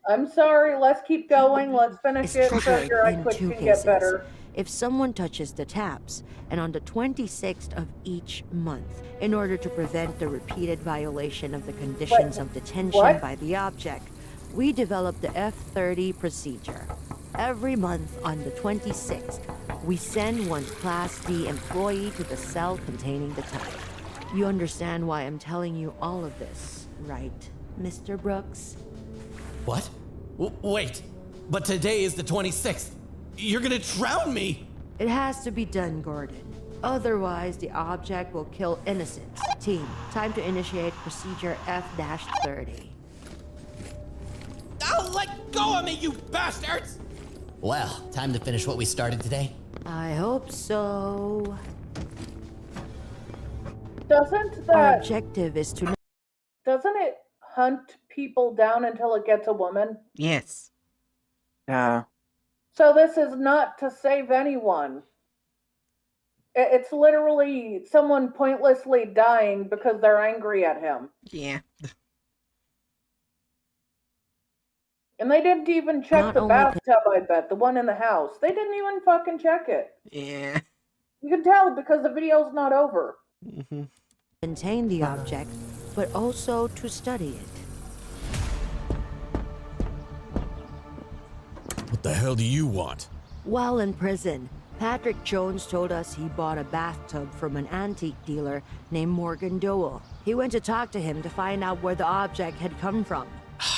I'm sorry, let's keep going. Let's finish it so triggered your eye in twitch 2 can cases. get better. If someone touches the taps, and on the 26th of each month, in order to prevent the repeated violation of the conditions of detention by the object, we developed the F30 procedure. Every month on the 26th, we send one Class D employee to the cell containing the type. You understand why I'm telling you all of this, right, Mr. Brooks? What? Wait, but today is the 26th. You're gonna drown me! It has to be done, Gordon. Otherwise, the object will kill innocents. Team, time to initiate procedure F-30. Oh, let go of me, you bastards! Well, time to finish what we started today. I hope so. Doesn't Our that... objective is to... Doesn't it hunt people down until it gets a woman? Yes. Yeah. So this is not to save anyone. It's literally someone pointlessly dying because they're angry at him. Yeah. And they didn't even check the bathtub, I bet. The one in the house. They didn't even fucking check it. Yeah. You can tell because the video's not over. Contain the object, but also to study it. What the hell do you want? While in prison, Patrick Jones told us he bought a bathtub from an antique dealer named Morgan Dowell. He went to talk to him to find out where the object had come from.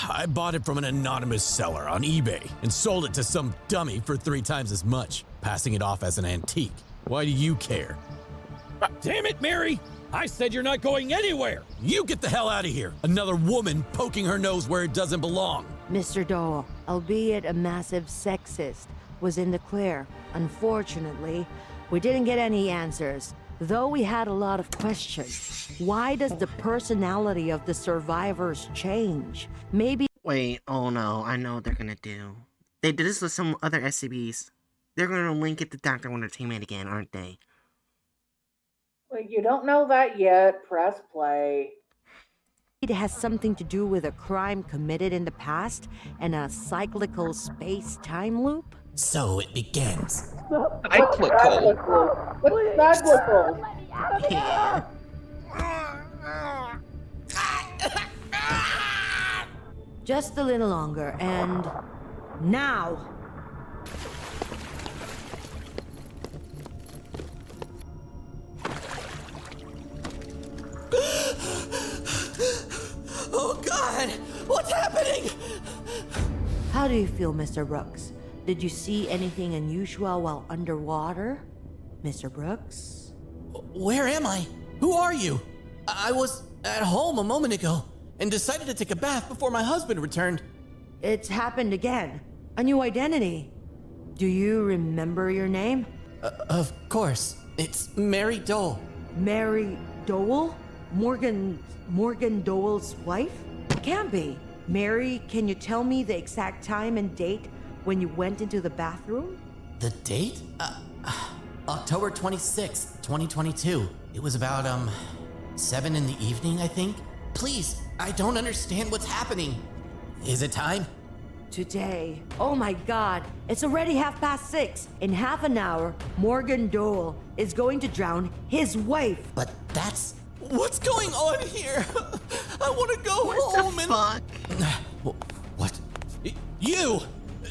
I bought it from an anonymous seller on eBay and sold it to some dummy for 3 times as much, passing it off as an antique. Why do you care? Damn it, Mary! I said you're not going anywhere! You get the hell out of here! Another woman poking her nose where it doesn't belong! Mr. Dowell, albeit a massive sexist, was in the clear. Unfortunately, we didn't get any answers, though we had a lot of questions. Why does the personality of the survivors change? Maybe— Wait, oh no, I know what they're gonna do. They did this with some other SCPs. They're gonna link it to Dr. Entertainment again, aren't they? Well, you don't know that yet. Press play. it has something to do with a crime committed in the past and a cyclical space-time loop? So it begins. Cyclical. What's cyclical? Just a little longer, and now! Oh God! What's happening? How do you feel, Mr. Brooks? Did you see anything unusual while underwater? Mr. Brooks? Where am I? Who are you? I was at home a moment ago and decided to take a bath before my husband returned. It's happened again. A new identity. Do you remember your name? Of course. It's Mary Dole. Mary Dowell? Morgan Dowell's wife? Can't be. Mary, can you tell me the exact time and date when you went into the bathroom? The date? October 26th, 2022. It was about, 7 in the evening, I think. Please, I don't understand what's happening. Is it time? Today. Oh my God, it's already 6:30. In half an hour, Morgan Dowell is going to drown his wife. But that's... What's going on here? I want to go home and... Fuck? What? You!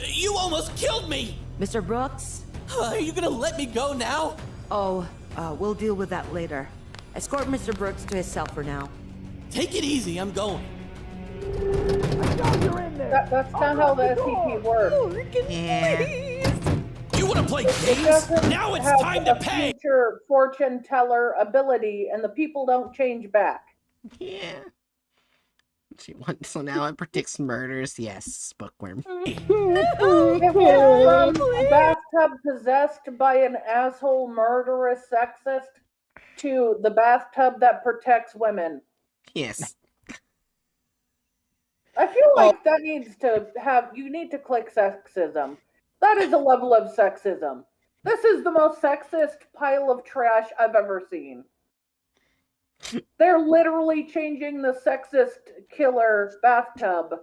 You almost killed me! Mr. Brooks? Are you gonna let me go now? Oh, we'll deal with that later. Escort Mr. Brooks to his cell for now. Take it easy, I'm going. That's not how the SCP works. Yeah. You want to play It games? doesn't Now it's have time to a pay! future fortune teller ability, and the people don't change back. Yeah. So now it predicts murders. Yes, bookworm. It went from a bathtub possessed by an asshole murderous sexist to the bathtub that protects women. Yes. I feel like that needs to have, you need to click sexism. That is a level of sexism. This is the most sexist pile of trash I've ever seen. They're literally changing the sexist killer bathtub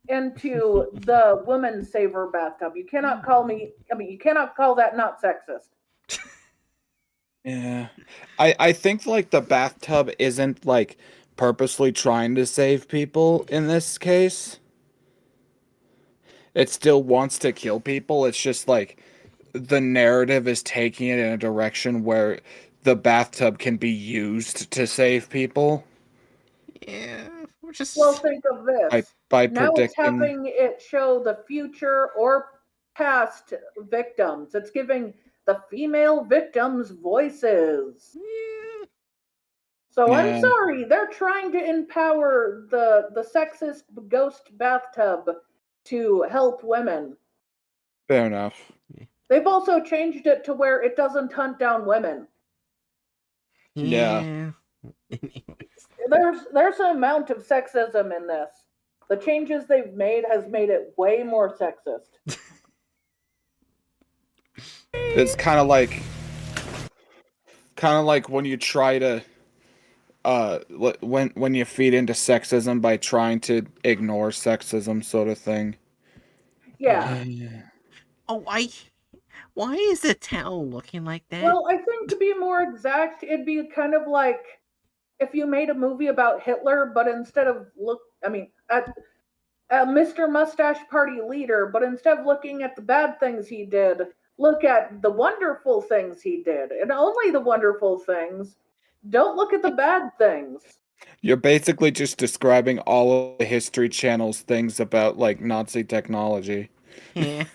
into the woman saver bathtub. You cannot call you cannot call that not sexist. Yeah. I think like the bathtub isn't like purposely trying to save people in this case. It still wants to kill people. It's just like the narrative is taking it in a direction where the bathtub can be used to save people. Yeah. We're just. Well, think of this. By Now it's predicting. having it show the future or past victims. It's giving the female victims voices. Yeah. So Yeah. I'm sorry, they're trying to empower the sexist ghost bathtub to help women. Fair enough. They've also changed it to where it doesn't hunt down women. Yeah. There's an amount of sexism in this. The changes they've made has made it way more sexist. It's kind of like when you try to when you feed into sexism by trying to ignore sexism, sort of thing. Yeah. Oh, why is the town looking like that? Well, I think to be more exact, it'd be kind of like if you made a movie about Hitler, but instead of Mr. Mustache Party leader, but instead of looking at the bad things he did, look at the wonderful things he did, and only the wonderful things. Don't look at the bad things. You're basically just describing all of the History Channel's things about, like, Nazi technology. Yeah.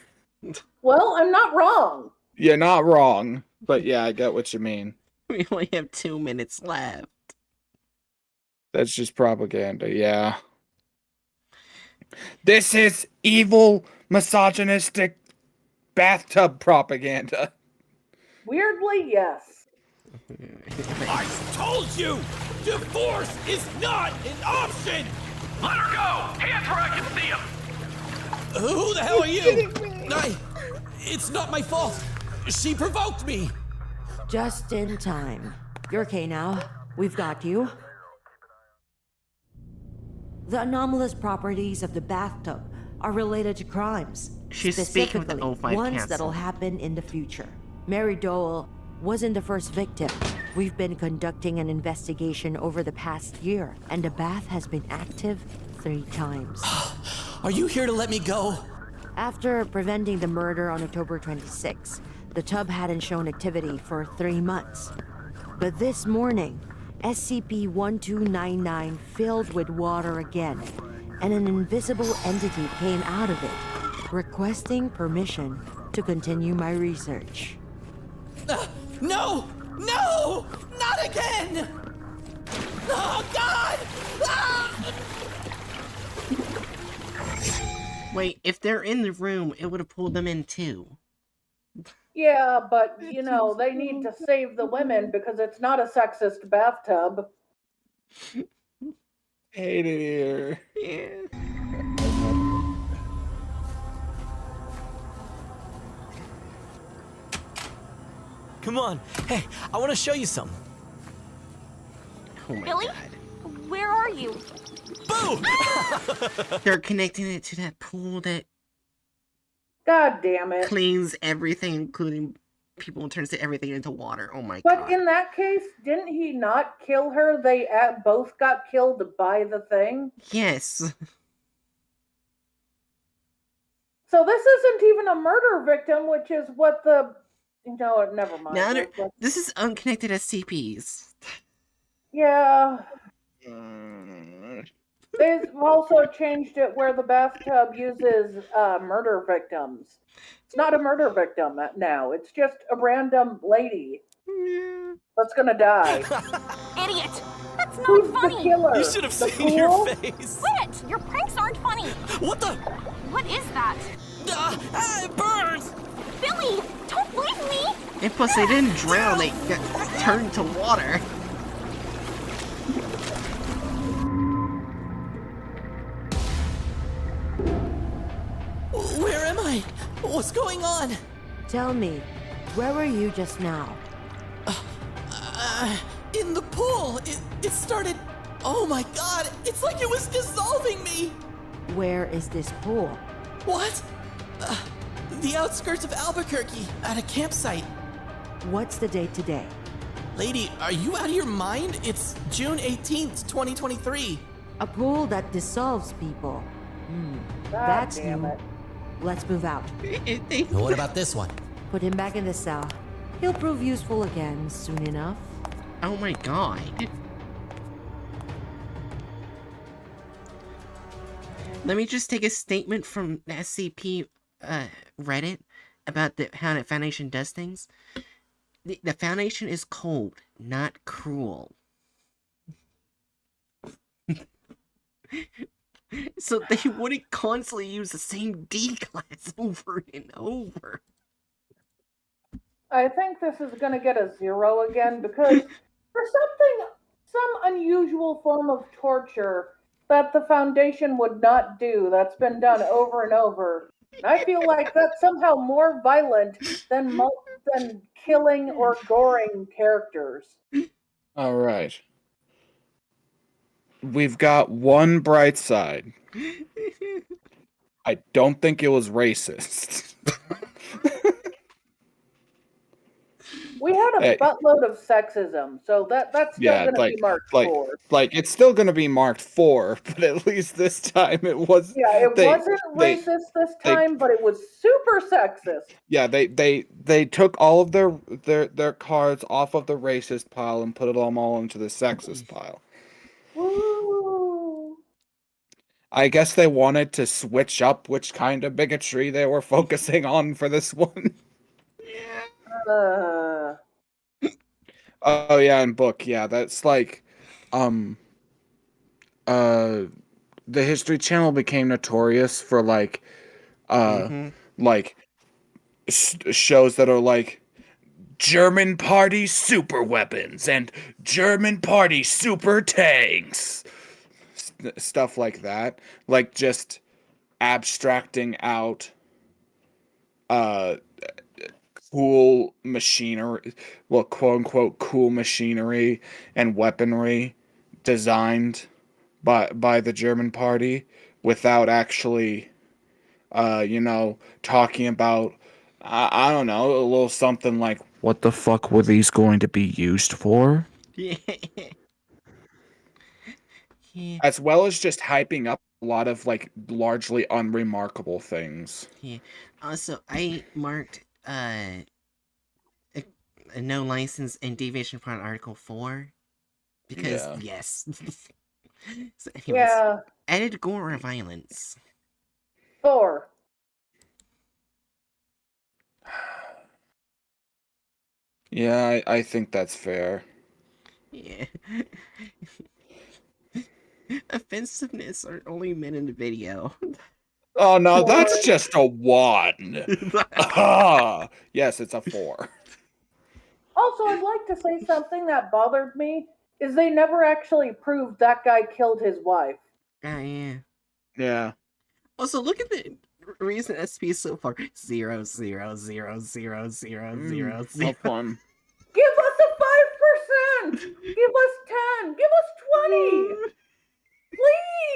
Well, I'm not wrong. You're not wrong, but yeah, I get what you mean. We only have 2 minutes left. That's just propaganda, yeah. This is evil, misogynistic bathtub propaganda. Weirdly, yes. I told you! Divorce is not an option! Let her go! Hands where I can see them! Who the hell are you? It's not my fault. She provoked me. Just in time. You're okay now. We've got you. The anomalous properties of the bathtub are related to crimes. She's speaking with the Specifically, O5 ones Council. that'll happen in the future. Mary Dole wasn't the first victim. We've been conducting an investigation over the past year, and the bath has been active 3 times. Are you here to let me go? After preventing the murder on October 26, the tub hadn't shown activity for 3 months. But this morning, SCP-1299 filled with water again, and an invisible entity came out of it, requesting permission to continue my research. No! No! Not again! Oh, God! Ah! Wait, if they're in the room, it would have pulled them in too. Yeah, but, you know, they need to save the women because it's not a sexist bathtub. Hate it here. Yeah. Come on. Hey, I want to show you something. Oh my Billy? god. Where are you? Boo! They're connecting it to that pool that God damn it. cleans everything, including people, and turns everything into water. Oh my But god. in that case, didn't he not kill her? They both got killed by the thing. Yes. So this isn't even a murder victim, which is what the... No, never mind. Now this is unconnected SCPs. Yeah. They've also changed it where the bathtub uses murder victims. It's not a murder victim now. It's just a random lady that's gonna die. Idiot! That's not Who's funny! the killer? You should have The seen your pool? face. Quit! Your pranks aren't funny! What the? What is that? It burns! Billy! Don't blame me! And plus, they didn't drown, they got turned to water. Where am I? What's going on? Tell me, where were you just now? In the pool. It started... Oh my God! It's like it was dissolving me! Where is this pool? What? The outskirts of Albuquerque, at a campsite. What's the date today? Lady, are you out of your mind? It's June 18th, 2023. A pool that dissolves people. God That's damn new. it. Let's move out. What about this one? Put him back in the cell. He'll prove useful again soon enough. Oh my god. Let me just take a statement from the SCP Reddit about how the Foundation does things. The Foundation is cold, not cruel. So they wouldn't constantly use the same D class over and over. I think this is going to get a 0 again because for some unusual form of torture that the Foundation would not do, that's been done over and over. I feel like that's somehow more violent than killing or goring characters. All right. We've got one bright side. I don't think it was racist. We had a Hey. buttload of sexism, so that's still Yeah, going to be marked 4. it's still gonna be marked 4, but at least this time it was. Yeah, it wasn't they racist this they time, but it was super sexist. yeah they took all of their cards off of the racist pile and put it all into the sexist pile. Woo! I guess they wanted to switch up which kind of bigotry they were focusing on for this one. Uh, Oh yeah, and book, yeah, that's like, the History Channel became notorious for like, like shows that are like German party super weapons and German party super tanks, stuff like that, like just abstracting out, uh, cool machinery, well, quote unquote, cool machinery and weaponry designed by the German party without actually, talking about, I don't know, a little something like, what the fuck were these going to be used for? Yeah. Yeah. As well as just hyping up a lot of like largely unremarkable things. Yeah. Also, I marked a no license and deviation from Article 4 because yes. So anyways, yeah, added gore or violence. 4. Yeah, I think that's fair. Yeah. Offensiveness are only men in the video. Oh no, that's just a 1. Yes, it's a 4. Also, I'd like to say something that bothered me is they never actually proved that guy killed his wife. Oh yeah. Yeah. Also, look at the recent SP so far. 0, 0, 0, 0, 0, 0, 0. How fun. Give us a 5%! Give us 10! Give us 20!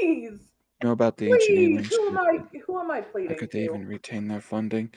Please! Know about the ancient Please! aliens? Who am I pleading How could they to? even retain their funding?